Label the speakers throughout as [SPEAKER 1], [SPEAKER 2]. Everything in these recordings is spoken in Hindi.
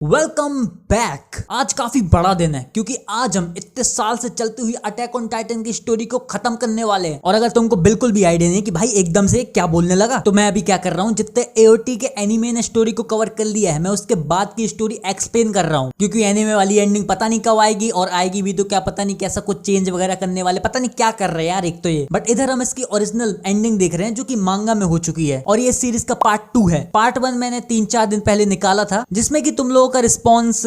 [SPEAKER 1] Welcome back. आज काफी बड़ा दिन है क्योंकि आज हम इतने साल से चलती हुई अटैक ऑन टाइटन की स्टोरी को खत्म करने वाले हैं। और अगर तुमको बिल्कुल भी आइडिया नहीं कि भाई एकदम से क्या बोलने लगा, तो मैं अभी क्या कर रहा हूँ, जितने एओटी के एनिमे ने स्टोरी को कवर कर लिया है मैं उसके बाद की स्टोरी एक्सप्लेन कर रहा हूँ, क्योंकि एनिमे वाली एंडिंग पता नहीं कब आएगी, और आएगी भी तो क्या पता नहीं कैसा कुछ चेंज वगैरह करने वाले, पता नहीं क्या कर रहे हैं यार एक तो ये। बट इधर हम इसकी ओरिजिनल एंडिंग देख रहे हैं जो कि मांगा में हो चुकी है, और ये सीरीज का पार्ट 2 है। पार्ट 1 मैंने 3-4 दिन पहले निकाला था जिसमें कि तुम लोगों का रिस्पॉन्स।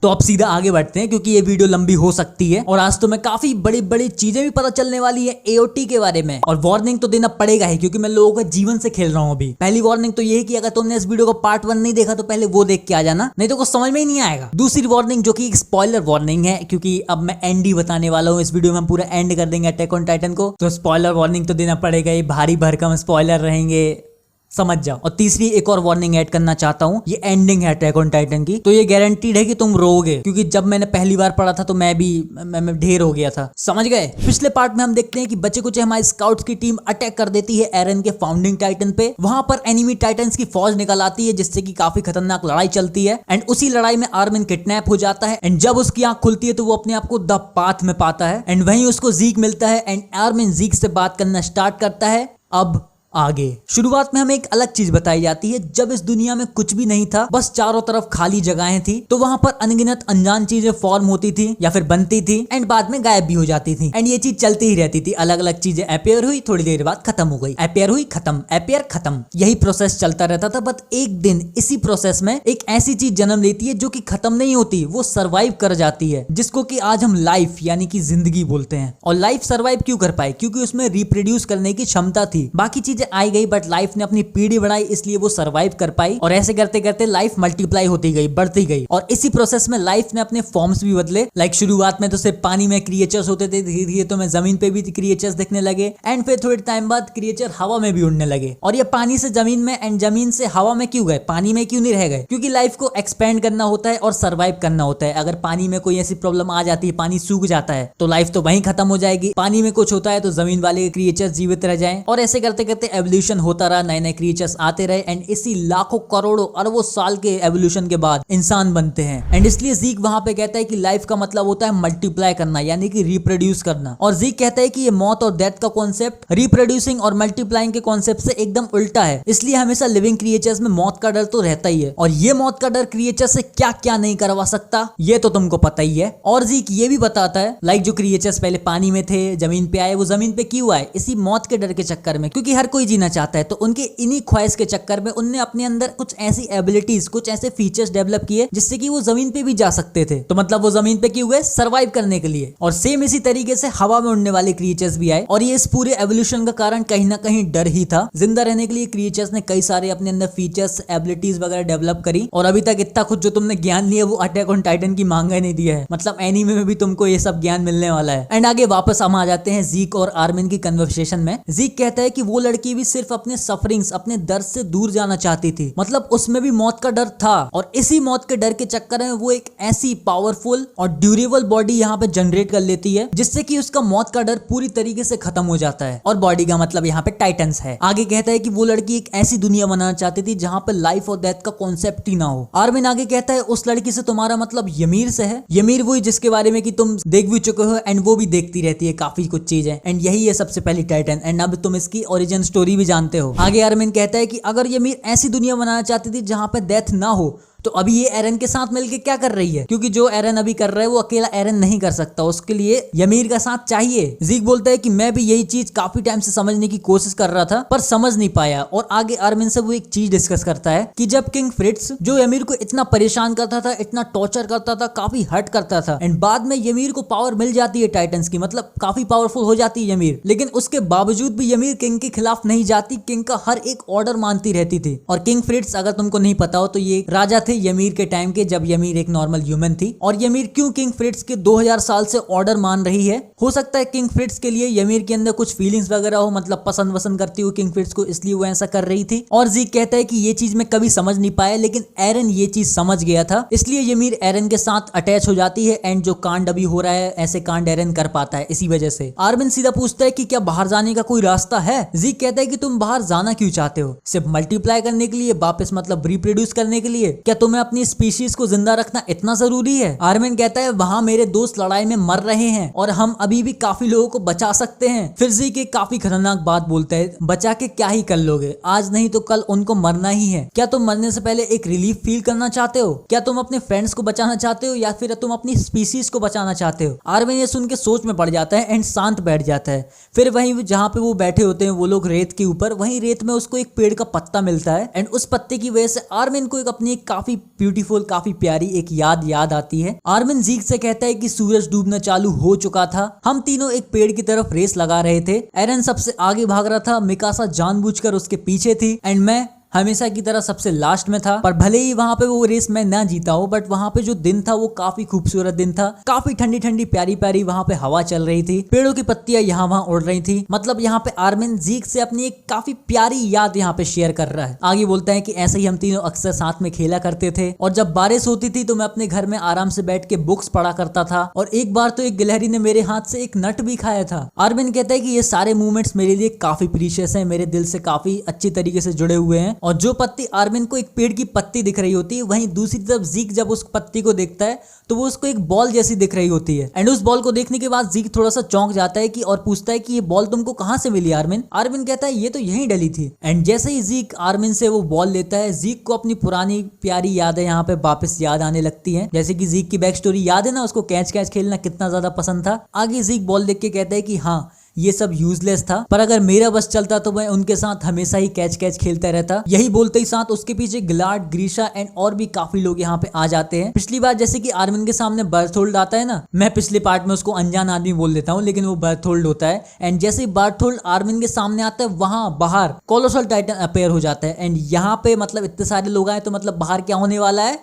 [SPEAKER 1] तो अब सीधा आगे बढ़ते हैं क्योंकि ये वीडियो लंबी हो सकती है, और आज तो मैं काफी बड़ी बड़ी चीजें भी पता चलने वाली है एओटी के बारे में। और वार्निंग तो देना पड़ेगा ही क्योंकि मैं लोगों के जीवन से खेल रहा हूं अभी। पहली वार्निंग तो ये है कि अगर तुमने इस वीडियो को पार्ट 1 नहीं देखा तो पहले वो देख के आ जाना, नहीं तो कुछ समझ में ही नहीं आएगा। दूसरी वार्निंग जो कि एक स्पॉइलर वार्निंग है, क्योंकि अब मैं एंड ही बताने वाला हूँ। इस वीडियो में हम पूरा एंड कर देंगे अटैक ऑन टाइटन को, तो स्पॉइलर वार्निंग तो देना पड़ेगा। ये भारी भरकम स्पॉइलर रहेंगे, समझ जाओ। और तीसरी एक और वार्निंग ऐड करना चाहता हूँ, ये एंडिंग है अटैक ऑन टाइटन की, तो ये गारंटीड है कि तुम रोओगे, क्योंकि जब मैंने पहली बार पढ़ा था तो मैं ढेर हो गया था, समझ गए। पिछले पार्ट में हम देखते हैं कि बचे कुछ हमारे स्काउट्स की टीम अटैक कर देती है एरन के फाउंडिंग टाइटन पे। वहां पर एनिमी टाइटन्स की फौज निकल आती है जिससे कि काफी खतरनाक लड़ाई चलती है, एंड उसी लड़ाई में आर्मिन किडनैप हो जाता है। एंड जब उसकी आंख खुलती है तो वो अपने आप को द पाथ में पाता है, एंड वहीं उसको जीक मिलता है, एंड आर्मिन जीक से बात करना स्टार्ट करता है। अब आगे शुरुआत में हमें एक अलग चीज बताई जाती है। जब इस दुनिया में कुछ भी नहीं था, बस चारों तरफ खाली जगहें थी, तो वहां पर अनगिनत अनजान चीजें फॉर्म होती थी या फिर बनती थी, एंड बाद में गायब भी हो जाती थी। एंड ये चीज चलती ही रहती थी, अलग अलग चीजें अपेयर हुई, थोड़ी देर बाद खत्म हो गई, अपेयर हुई, खत्म, अपेयर, खत्म, यही प्रोसेस चलता रहता था। बट एक दिन इसी प्रोसेस में एक ऐसी चीज जन्म लेती है जो कि खत्म नहीं होती, वो सर्वाइव कर जाती है, जिसको कि आज हम लाइफ यानी कि जिंदगी बोलते हैं। और लाइफ सर्वाइव क्यों कर पाए? क्योंकि उसमें रिप्रोड्यूस करने की क्षमता थी। बाकी चीजें आई गई बट लाइफ ने अपनी पीढ़ी बढ़ाई, इसलिए वो सर्वाइव कर पाई, और ऐसे करते करते लाइफ मल्टीप्लाई होती गई, बढ़ती गई। और इसी प्रोसेस में लाइफ ने अपने फॉर्म्स भी बदले। लाइक शुरुआत में तो सिर्फ पानी में क्रिएचर्स होते थे, धीरे धीरे तो मैं जमीन पे भी क्रिएचर्स दिखने लगे, एंड फिर थोड़े टाइम बाद क्रिएचर हवा में भी उड़ने लगे। और ये पानी से जमीन में एंड जमीन से हवा में क्यों गए, पानी में क्यों नहीं रह गए? क्योंकि लाइफ को एक्सपेंड करना होता है और सर्वाइव करना होता है। अगर पानी में कोई ऐसी प्रॉब्लम आ जाती है, पानी सूख जाता है, तो लाइफ तो वहीं खत्म हो जाएगी। पानी में कुछ होता है तो जमीन वाले क्रिएचर्स जीवित रह जाएं, और ऐसे करते करते एवोल्यूशन होता रहा, नए नए क्रिएचर्स आते रहे, एंड इसी लाखों करोड़ों अरबों साल के एवोल्यूशन के बाद इंसान बनते हैं। एंड इसलिए जीक वहां पे कहता है कि लाइफ का मतलब होता है मल्टीप्लाई करना, यानी कि रिप्रोड्यूस करना। और जीक कहता है कि ये मौत और डेथ का कॉन्सेप्ट रिप्रोड्यूसिंग और मल्टीप्लाइंग के कॉन्सेप्ट से एकदम उल्टा है। इसलिए हमेशा लिविंग क्रिएचर्स में मौत का डर तो रहता ही है, और ये मौत का डर क्रिएचर से क्या क्या नहीं करवा सकता ये तो तुमको पता ही है। और जीक ये भी बताता है, लाइक जो क्रिएचर्स पहले पानी में थे, जमीन पे आए, वो जमीन पे क्यों आए? इसी मौत के डर के चक्कर में, क्योंकि हर कोई जीना चाहता है। तो उनके इन्हीं ख्वाहिश के चक्कर में उनने अपने अंदर कुछ ऐसी एबिलिटीज, कुछ ऐसे फीचर्स डेवलप किए जिससे कि वो जमीन पे भी जा सकते थे। तो मतलब वो जमीन पे क्यों गए? सर्वाइव करने के लिए। और सेम इसी तरीके से हवा में उड़ने वाले क्रिएचर्स भी आए, और ये इस पूरे एवोल्यूशन का कारण कहीं ना कहीं डर ही था। जिंदा रहने के लिए क्रिएचर्स ने कई सारे अपने अंदर फीचर्स, एबिलिटीज वगैरह डेवलप करी, और अभी तक इतना कुछ जो तुमने ज्ञान लिया वो अटैक ऑन टाइटन की मांगा नहीं दिया है। मतलब एनीमे में भी तुमको ये सब ज्ञान मिलने वाला है। एंड आगे वापस हम आ जाते हैं जीक और आर्मिन की कन्वर्सेशन में। जीक कहता है कि वो लड़की भी सिर्फ अपने सफरिंग्स, अपने दर्द से दूर जाना चाहती थी, मतलब उसमें भी मौत का डर था, और इसी मौत के डर के चक्कर में वो एक ऐसी पावरफुल और ड्यूरेबल बॉडी यहाँ पे जनरेट कर लेती है जिससे कि उसका मौत का डर पूरी तरीके से खत्म हो जाता है। और बॉडी का मतलब यहाँ पे टाइटन्स है। आगे कहता है कि वो लड़की एक ऐसी दुनिया बनाना चाहती थी जहाँ पे लाइफ और डेथ का कॉन्सेप्ट ही ना हो। आर्मिन आगे कहता है उस लड़की से तुम्हारा मतलब यमीर से है? यमीर वही जिसके बारे में कि तुम देख भी चुके हो, एंड वो भी देखती रहती है काफी कुछ चीजें, एंड यही है सबसे पहली टाइटन, एंड अब तुम इसकी ओरिजिन स्टोरी भी जानते हो। आगे आर्मिन कहता है कि अगर यमीर ऐसी दुनिया बनाना चाहती थी जहां पे डेथ ना हो, तो अभी ये एरन के साथ मिलके क्या कर रही है? क्योंकि जो एरन अभी कर रहा है वो अकेला एरन नहीं कर सकता, उसके लिए यमीर का साथ चाहिए। जीक बोलता है कि मैं भी यही चीज काफी टाइम से समझने की कोशिश कर रहा था पर समझ नहीं पाया। और आगे आर्मिन से वो एक चीज डिस्कस करता है कि जब किंग फ्रिट्ज जो यमीर को इतना परेशान करता था, इतना टॉर्चर करता था, काफी हर्ट करता था, एंड बाद में यमीर को पावर मिल जाती है टाइटन्स की, मतलब काफी पावरफुल हो जाती है यमीर, लेकिन उसके बावजूद भी यमीर किंग के खिलाफ नहीं जाती, किंग का हर एक ऑर्डर मानती रहती थी। और किंग फ्रिट्ज अगर तुमको नहीं पता हो तो ये राजा थे यमीर के टाइम के, जब यमीर एक नॉर्मल ह्यूमन थी। और यमीर क्यों किंग फ्रिट्ज के 2000 साल से ऑर्डर मान रही है? हो सकता है किंग फ्रिट्ज के लिए यमीर के अंदर कुछ फीलिंग्स वगैरह हो, मतलब पसंद वसंद करती हो किंग फ्रिट्ज को, इसलिए वो ऐसा कर रही थी। और जीक कहता है कि ये चीज मैं कभी समझ नहीं पाया, लेकिन एरन ये चीज समझ गया था, इसलिए यमीर एरन के साथ अटैच हो जाती है, एंड जो कांड अभी हो रहा है ऐसे कांड एरन कर पाता है इसी वजह से। आर्मिन सीधा पूछता है कि क्या बाहर जाने का कोई रास्ता है? जीक कहता है कि तुम बाहर जाना क्यों चाहते हो? सिर्फ मल्टीप्लाई करने के लिए, वापस मतलब रिप्रोड्यूस करने के लिए? क्या तुम्हें अपनी स्पीशीज को जिंदा रखना इतना जरूरी है? आर्मिन कहता है वहाँ मेरे दोस्त लड़ाई में मर रहे हैं और हम अभी भी काफी लोगों को बचा सकते हैं। फिर ज़ीक एक काफी खतरनाक बात बोलता है, बचा के क्या ही कर लोगे, आज नहीं तो कल उनको मरना ही है। क्या तुम मरने से पहले एक रिलीफ फील करना चाहते हो? क्या तुम अपने फ्रेंड्स को बचाना चाहते हो या फिर तुम अपनी स्पीशीज को बचाना चाहते हो? आर्मिन ये सुन के सोच में पड़ जाता है एंड शांत बैठ जाता है। फिर वहीं जहाँ पे वो बैठे होते हैं वो लोग रेत के ऊपर, वहीं रेत में उसको एक पेड़ का पत्ता मिलता है एंड उस पत्ते की वजह से आर्मिन को एक अपनी एक काफी ब्यूटीफुल, काफी प्यारी एक याद आती है। आर्मिन ज़ीक से कहता है कि सूरज डूबना चालू हो चुका था, हम तीनों एक पेड़ की तरफ रेस लगा रहे थे। एरन सबसे आगे भाग रहा था, मिकासा जानबूझकर उसके पीछे थी एंड मैं हमेशा की तरह सबसे लास्ट में था। पर भले ही वहां पे वो रेस मैं ना जीता हूं, बट वहां पे जो दिन था वो काफी खूबसूरत दिन था। काफी ठंडी ठंडी प्यारी प्यारी वहां पे हवा चल रही थी, पेड़ों की पत्तियां यहाँ वहां उड़ रही थी। मतलब यहाँ पे आर्मिन ज़ीक से अपनी एक काफी प्यारी याद यहाँ पे शेयर कर रहा है। आगे बोलता है कि ऐसे ही हम तीनों अक्सर साथ में खेला करते थे और जब बारिश होती थी तो मैं अपने घर में आराम से बैठ के बुक्स पढ़ा करता था और एक बार तो एक गिलहरी ने मेरे हाथ से एक नट भी खाया था। आर्मिन कहता है कि ये सारे मूवमेंट्स मेरे लिए काफी प्रीशियस है, मेरे दिल से काफी अच्छी तरीके से जुड़े हुए हैं। और जो पत्ती आर्मिन को एक पेड़ की पत्ती दिख रही होती है, वहीं दूसरी तरफ ज़ीक जब उस पत्ती को देखता है तो वो उसको एक बॉल जैसी दिख रही होती है एंड उस बॉल को देखने के बाद ज़ीक थोड़ा सा चौंक जाता है कि और पूछता है कि ये बॉल तुमको कहां से मिली आर्मिन? आर्मिन कहता है ये तो यहीं डली थी। एंड जैसे ही ज़ीक आर्मिन से वो बॉल लेता है, ज़ीक को अपनी पुरानी प्यारी यादें यहाँ पे वापस याद आने लगती है। जैसे कि ज़ीक की बैक स्टोरी याद है ना, उसको कैच कैच खेलना कितना ज्यादा पसंद था। आगे ज़ीक बॉल देख के कहता है कि हाँ ये सब यूजलेस था, पर अगर मेरा बस चलता तो मैं उनके साथ हमेशा ही कैच कैच खेलता रहता। यही बोलते ही साथ उसके पीछे गिलाड, ग्रीशा एंड और भी काफी लोग यहाँ पे आ जाते हैं। पिछली बार जैसे कि आर्मिन के सामने बर्थोल्ड आता है ना, मैं पिछले पार्ट में उसको अनजान आदमी बोल देता हूँ लेकिन वो बर्थोल्ड होता है। एंड जैसे ही बर्थोल्ड आर्मिन के सामने आता है, वहां बाहर कोलोसल टाइटन अपेयर हो जाता है एंड यहाँ पे मतलब इतने सारे लोग आए तो मतलब बाहर क्या होने वाला है?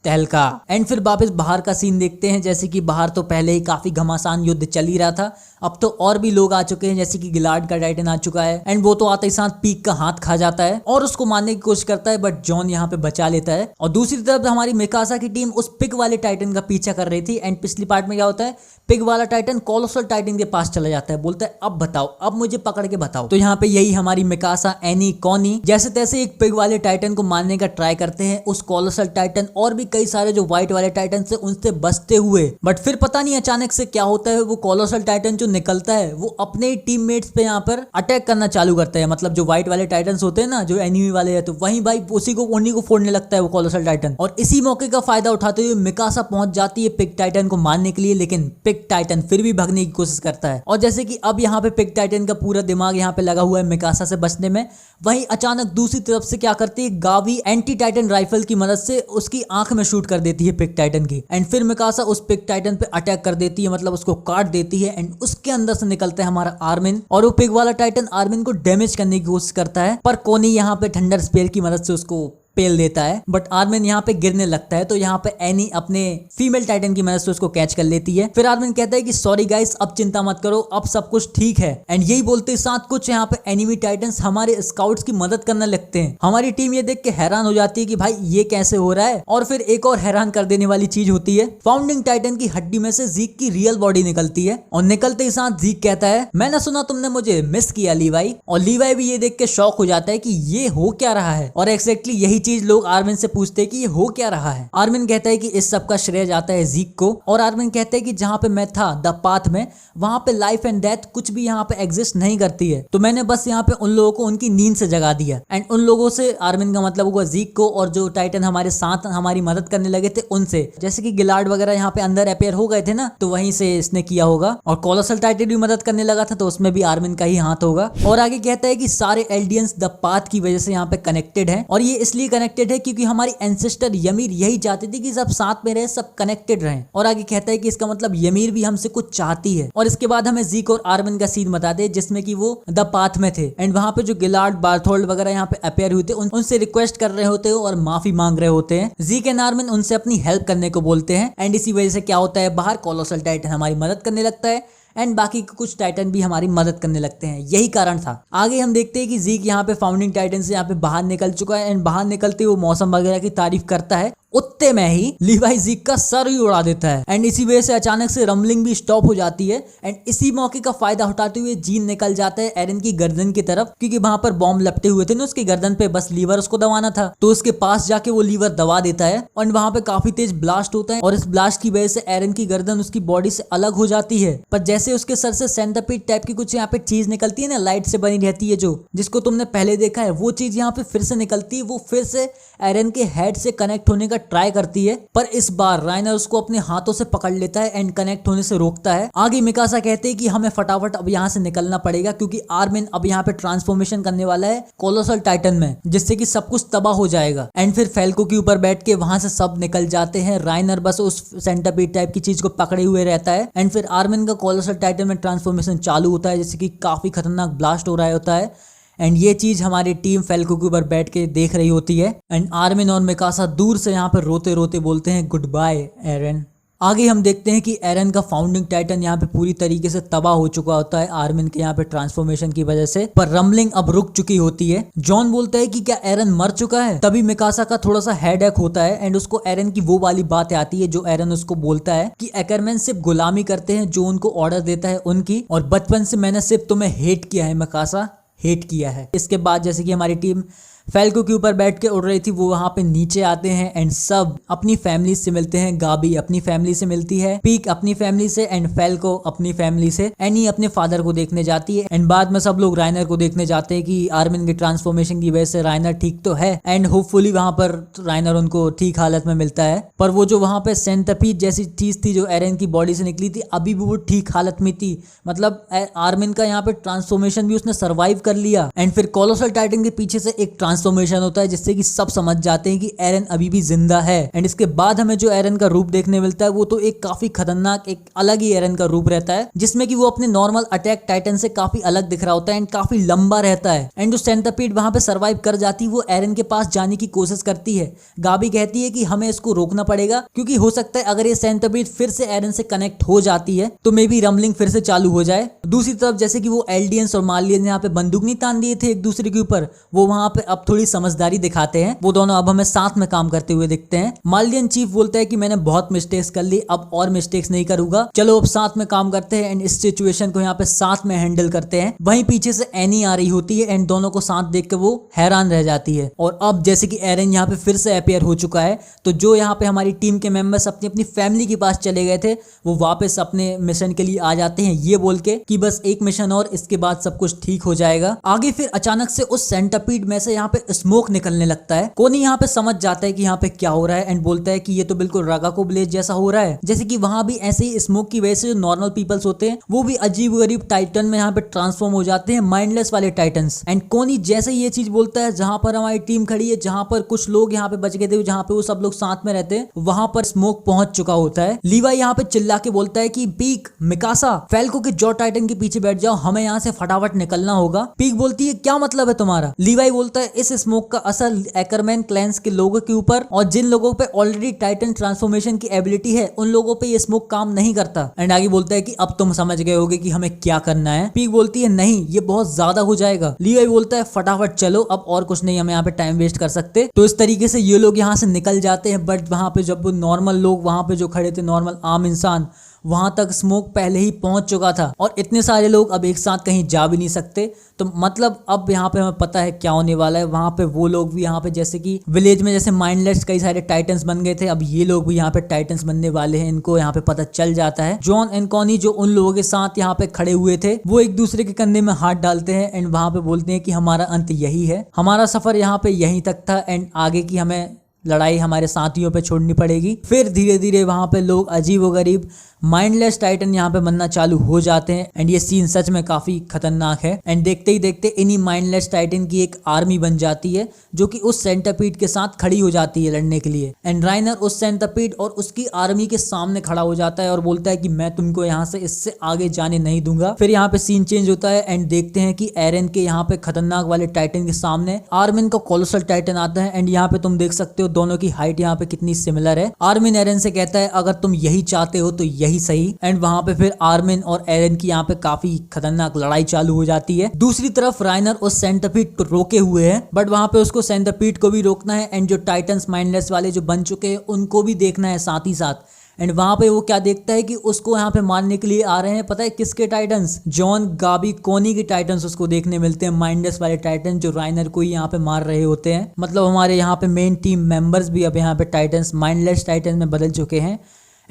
[SPEAKER 1] तहलका। एंड फिर वापस बाहर का सीन देखते हैं, जैसे कि बाहर तो पहले ही काफी घमासान युद्ध चल ही रहा था, अब तो और भी लोग आ चुके हैं। जैसे कि गिलाड का टाइटन आ चुका है एंड वो तो आते ही साथ पीक का हाथ खा जाता है और उसको मारने की कोशिश करता है, बट जॉन यहाँ पे बचा लेता है। और दूसरी तरफ हमारी मिकासा की टीम उस पिग वाले टाइटन का पीछा कर रही थी एंड पिछली पार्ट में क्या होता है, पिग वाला टाइटन कोलोसल टाइटन के पास चला जाता है, बोलता है अब बताओ, अब मुझे पकड़ के बताओ। तो यहाँ पे यही हमारी मिकासा, एनी, कॉनी जैसे तैसे एक पिग वाले टाइटन को मारने का ट्राई करते हैं। उस कोलोसल टाइटन और भी कई सारे जो व्हाइट वाले टाइटन से उनसे बचते हुए, बट फिर पता नहीं अचानक से क्या होता है, वो कोलोसल टाइटन जो निकलता है वो अपने टीममेट्स पे यहाँ पर अटैक करना चालू करता है। मतलब जो व्हाइट वाले टाइटन्स होते हैं ना, जो एनिमी वाले हैं, तो वहीं भाई उन्हीं को फोड़ने लगता है वो कोलोसल टाइटन। और इसी मौके का फायदा उठाते हुए मिकासा पहुंच जाती है पिग टाइटन को मारने के लिए, लेकिन पिग टाइटन फिर भी भागने की कोशिश करता है। और जैसे कि अब यहाँ पे पिग टाइटन का पूरा दिमाग यहाँ पे लगा हुआ है मिकासा से बचने में, वहीं अचानक दूसरी तरफ से क्या करती है, गावी एंटी टाइटन राइफल की मदद से उसकी आंख में शूट कर देती है पिग टाइटन की। एंड फिर मिकासा उस पिग टाइटन पे अटैक कर देती है, मतलब उसको काट देती है एंड उसके अंदर से निकलता है हमारा आर्मिन और वो पिग वाला टाइटन आर्मिन को डैमेज करने की कोशिश करता है, पर कोनी यहाँ पे थंडर स्पेयर की मदद से उसको पेल देता है, बट आर्मिन यहाँ पे गिरने लगता है। तो यहाँ पे एनी अपने फीमेल टाइटन की मदद से उसको कैच कर लेती है। फिर आर्मिन कहता है कि सॉरी गाइस, अब चिंता मत करो, अब सब कुछ ठीक है। एंड यही बोलते साथ कुछ यहाँ पे एनिमी टाइटन्स हमारे स्काउट्स की मदद करने लगते हैं। हमारी टीम ये देख के हैरान हो जाती है कि भाई ये कैसे हो रहा है। और फिर एक और हैरान कर देने वाली चीज होती है, फाउंडिंग टाइटन की हड्डी में से ज़ीक की रियल बॉडी निकलती है और निकलते ही साथ ज़ीक कहता है मैंने सुना तुमने मुझे मिस किया लीवाई। और लीवाई भी ये देख के शॉक हो जाता है कि ये हो क्या रहा है। और एक्जैक्टली यही चीज लोग आर्मिन से पूछते हैं कि ये हो क्या रहा है। आर्मिन कहता है कि इस सब का श्रेय जाता है ज़ीक को। और आर्मिन कहता है कि जहाँ पे मैं था द पाथ में, वहां पे लाइफ एंड डेथ कुछ भी यहाँ पे एग्जिस्ट नहीं करती है, तो मैंने बस यहाँ पे उन लोगों को उनकी नींद से जगा दिया। एंड उन लोगों से आर्मिन का मतलब हुआ ज़ीक को, और जो टाइटन हमारे साथ हमारी मदद करने लगे थे उनसे, जैसे कि गिलार्ड वगैरह यहाँ पे अंदर अपेयर हो गए थे ना, तो वहीं से इसने किया होगा। और कोलोसल टाइटन भी मदद करने लगा था, तो उसमें भी आर्मिन का ही हाथ होगा। और आगे कहता है कि सारे एल्डियंस द पाथ की वजह से यहाँ पे कनेक्टेड है, और ये इसलिए कनेक्टेड है क्योंकि हमारी एंसेस्टर यमीर यही चाहती थी कि सब साथ में रहे, सब कनेक्टेड रहे। और आगे कहता है कि इसका मतलब यमीर भी हमसे कुछ चाहती है। और इसके बाद हमें ज़ीक और आर्मिन का सीन बता दे जिसमें कि वो द पाथ में थे एंड वहां पे जो गिलार्ड, बार्थोल्ड वगैरह यहाँ पे अपेयर हुए थे, उनसे रिक्वेस्ट कर रहे होते हैं और माफी मांग रहे होते हैं। ज़ीक एंड आर्मिन उनसे अपनी हेल्प करने को बोलते हैं एंड इसी वजह से क्या होता है, बाहर कोलोसल टाइटन हमारी मदद करने लगता है एंड बाकी कुछ टाइटन भी हमारी मदद करने लगते हैं। यही कारण था। आगे हम देखते हैं कि ज़ीक यहाँ पे फाउंडिंग टाइटन से यहाँ पे बाहर निकल चुका है एंड बाहर निकलते वो मौसम वगैरह की तारीफ करता है उतने में ही लीवाई ज़ीक का सर ही उड़ा देता है एंड इसी वजह से अचानक से रम्बलिंग भी स्टॉप हो जाती है एंड इसी मौके का फायदा उठाते हुए जीन निकल जाता है एरन की गर्दन की तरफ, क्योंकि वहां पर बॉम्ब लपटे हुए थे ना उसकी गर्दन पे, बस लीवर उसको दबाना था। तो उसके पास जाके वो लीवर दबा देता है और वहां पे काफी तेज ब्लास्ट होता है और इस ब्लास्ट की वजह से एरन की गर्दन उसकी बॉडी से अलग हो जाती है। पर जैसे उसके सर से सेंटापीड टाइप की कुछ यहाँ पे चीज निकलती है ना, लाइट से बनी रहती है, जो जिसको तुमने पहले देखा है, वो चीज यहाँ पे फिर से निकलती है। वो फिर से एरन के हेड से कनेक्ट होने का ट्राई करती है, पर इस बार राइनर उसको अपने हाथों से पकड़ लेता है एंड कनेक्ट होने से रोकता है। आगे मिकासा कहते हैं कि हमें फटाफट अब यहाँ से निकलना पड़ेगा, क्योंकि आर्मिन अब यहाँ पे ट्रांसफॉर्मेशन करने वाला है कोलोसल टाइटन में, जिससे कि सब कुछ तबाह हो जाएगा। एंड फिर फैल्को के ऊपर बैठ के वहां से सब निकल जाते हैं। राइनर बस उस सेंटापीड टाइप की चीज को पकड़े हुए रहता है एंड फिर आर्मिन का कोलोसल टाइटन में ट्रांसफॉर्मेशन चालू होता है, जिससे कि काफी खतरनाक ब्लास्ट हो रहा होता है। एंड ये चीज हमारी टीम फैल्को के ऊपर बैठ के देख रही होती है एंड आर्मिन और मिकासा दूर से यहाँ पर रोते रोते बोलते हैं गुड बाय एरन। आगे हम देखते हैं कि एरन का फाउंडिंग टाइटन यहाँ पे पूरी तरीके से तबाह हो चुका होता है आर्मिन के यहाँ पे ट्रांसफॉर्मेशन की वजह से, पर रम्बलिंग अब रुक चुकी होती है। जॉन बोलता है कि क्या एरन मर चुका है? तभी मिकासा का थोड़ा सा हेडेक होता है एंड उसको एरन की वो वाली बात आती है जो एरन उसको बोलता है कि एकरमैन सिर्फ गुलामी करते हैं जो उनको ऑर्डर देता है उनकी, और बचपन से मैंने सिर्फ तुम्हें हेट किया है मिकासा, हेट किया है। इसके बाद जैसे कि हमारी टीम फैल्को के ऊपर बैठ के उड़ रही थी, वो वहां पे नीचे आते हैं एंड सब अपनी फैमिली से मिलते हैं। गाबी अपनी फैमिली से मिलती है, पीक अपनी फैमिली से एंड फैल्को अपनी फैमिली से। एनी अपने फादर को देखने जाती है एंड बाद में सब लोग राइनर को देखने जाते हैं कि आर्मिन की ट्रांसफॉर्मेशन की वजह से राइनर ठीक तो है एंड होपफुली वहां पर राइनर उनको ठीक हालत में मिलता है। पर वो जो वहां पे सेंटापीड जैसी चीज थी जो एरन की बॉडी से निकली थी, अभी भी वो ठीक हालत में थी। मतलब आर्मिन का यहाँ पे ट्रांसफॉर्मेशन भी उसने सर्वाइव कर लिया एंड फिर कोलोसल टाइटन के पीछे से एक ट्रांसफॉर्मेशन होता है, जिससे कि सब समझ जाते हैं कि एरन अभी भी जिंदा है। एंड इसके बाद हमें जो एरन का रूप देखने मिलता है वो तो एक काफी खतरनाक, एक अलग ही एरन का रूप रहता है, जिसमें कि वो अपने नॉर्मल अटैक टाइटन से काफी अलग दिख रहा होता है एंड काफी लंबा रहता है। एंड जो सेंटापीड वहां पे सर्वाइव कर जाती, वो एरन के पास जाने की कोशिश करती है। गाबी कहती है कि हमें इसको रोकना पड़ेगा, क्योंकि हो सकता है अगर ये सेंटापीड फिर से एरन से कनेक्ट हो जाती है तो मे बी रम्बलिंग फिर से चालू हो जाए। दूसरी तरफ जैसे कि वो एल्डियंस और मालियन यहाँ पे बंदूक नहीं तान दिए थे एक दूसरे के ऊपर, वो वहां पे अब थोड़ी समझदारी दिखाते हैं। वो दोनों अब हमें साथ में काम करते हुए दिखते हैं। मालियन चीफ बोलता है कि मैंने बहुत मिस्टेक्स कर ली, अब और मिस्टेक्स नहीं करूंगा, चलो अब साथ में काम करते हैं एंड इस सिचुएशन को यहाँ पे साथ में हैंडल करते हैं। वहीं पीछे से एनी आ रही होती है एंड दोनों को साथ देख के वो हैरान रह जाती है। और अब जैसे कि एरन यहाँ पे फिर से अपियर हो चुका है, तो जो यहाँ पे हमारी टीम के मेंबर्स अपनी अपनी फैमिली के पास चले गए थे, वो वापस अपने मिशन के लिए आ जाते हैं, ये बोल के कि बस एक मिशन और, इसके बाद सब कुछ ठीक हो जाएगा। आगे फिर अचानक से उस सेंटापीड में से यहाँ पे स्मोक निकलने लगता है। कोनी यहाँ पे समझ जाता है कि यहाँ पे क्या हो रहा है एंड बोलता है कि ये तो बिल्कुल रागा को ब्लेज जैसा हो रहा है। जैसे कि वहां भी ऐसे ही स्मोक की वजह से जो नॉर्मल पीपल्स होते हैं वो भी अजीब गरीब टाइटन में यहाँ पे ट्रांसफॉर्म हो जाते हैं, माइंडलेस वाले टाइटन्स। एंड कोनी जैसे ये चीज बोलता है, जहां पर हमारी टीम खड़ी है, जहां पर कुछ लोग यहाँ पे बच गए थे, जहां पे वो सब लोग साथ में रहते हैं, वहां पर स्मोक पहुंच चुका होता है। लीवाई यहाँ पे चिल्ला के बोलता है कि पीक, मिकासा, फैल्को के जॉ टाइटन के पीछे बैठ जाओ, हमें यहाँ से फटाफट निकलना होगा। पीक बोलती है क्या मतलब है तुम्हारा? लीवाई बोलता है इस स्मोक का असर एकरमैन क्लैंस के लोगों के ऊपर और जिन लोगों पे ऑलरेडी टाइटन ट्रांसफॉर्मेशन की एबिलिटी है उन लोगों पे ये स्मोक काम नहीं करता। एंड आगे बोलता है कि अब तुम समझ गए होगे कि हमें क्या करना है। पीक बोलती है नहीं, ये बहुत ज्यादा हो जाएगा। लीवाई बोलता है फटाफट चलो, अब और कुछ नहीं, हमें यहाँ पे टाइम वेस्ट कर सकते। तो इस तरीके से ये लोग यहाँ से निकल जाते हैं। बट वहां पे जब नॉर्मल लोग वहां पे जो खड़े थे, नॉर्मल आम इंसान, वहां तक स्मोक पहले ही पहुंच चुका था और इतने सारे लोग अब एक साथ कहीं जा भी नहीं सकते। तो मतलब अब यहाँ पे हमें पता है क्या होने वाला है। वहां पे वो लोग भी यहाँ पे जैसे कि विलेज में जैसे माइंडलेस कई सारे टाइटन्स बन गए थे, अब ये लोग भी यहाँ पे टाइटन्स बनने वाले हैं। इनको यहाँ पे पता चल जाता है। जॉन एंड कॉनी जो उन लोगों के साथ यहाँ पे खड़े हुए थे, वो एक दूसरे के कंधे में हाथ डालते हैं एंड वहां पे बोलते हैं कि हमारा अंत यही है, हमारा सफर यहाँ पे यहीं तक था एंड आगे की हमें लड़ाई हमारे साथियों पे छोड़नी पड़ेगी। फिर धीरे धीरे वहां पे लोग अजीबोगरीब माइंडलेस टाइटन यहाँ पे बनना चालू हो जाते हैं एंड ये सीन सच में काफी खतरनाक है। एंड देखते ही देखते इन्हीं माइंडलेस टाइटन की एक आर्मी बन जाती है जो कि उस सेंटापीड के साथ खड़ी हो जाती है लड़ने के लिए। एंड राइनर उस सेंटापीड और उसकी आर्मी के सामने खड़ा हो जाता है और बोलता है कि मैं तुमको यहाँ से इससे आगे जाने नहीं दूंगा। फिर यहाँ पे सीन चेंज होता है एंड देखते हैं कि एरन के यहाँ पे खतरनाक वाले टाइटन के सामने आर्मिन का कोलोसल टाइटन आता है। एंड यहाँ पे तुम देख सकते हो दोनों की हाइट यहाँ पे कितनी सिमिलर है। आर्मिन एरन से कहता है अगर तुम यही चाहते हो तो यही ही सही। एंड वहां पे फिर आर्मिन और एरन की यहाँ पे काफी खतरनाक लड़ाई चालू हो जाती है। दूसरी तरफ राइनर उस सेंटरपीड को रोके हुए है, बट वहां पे उसको सेंटरपीड को भी रोकना है एंड जो टाइटन्स माइंडलेस वाले जो बन चुके हैं उनको भी देखना है साथ ही साथ। एंड वहां पे वो क्या देखता है कि उसको यहाँ पे मारने के लिए आ रहे हैं, पता है किसके टाइटन्स, जॉन गाबी कोनी के टाइटन्स उसको देखने मिलते हैं, माइंडलेस वाले टाइटन जो राइनर को ही यहाँ पे मार रहे होते हैं। मतलब हमारे यहाँ पे मेन टीम मेंबर्स भी अब यहाँ पे टाइटन्स माइंडलेस टाइटन में बदल चुके हैं।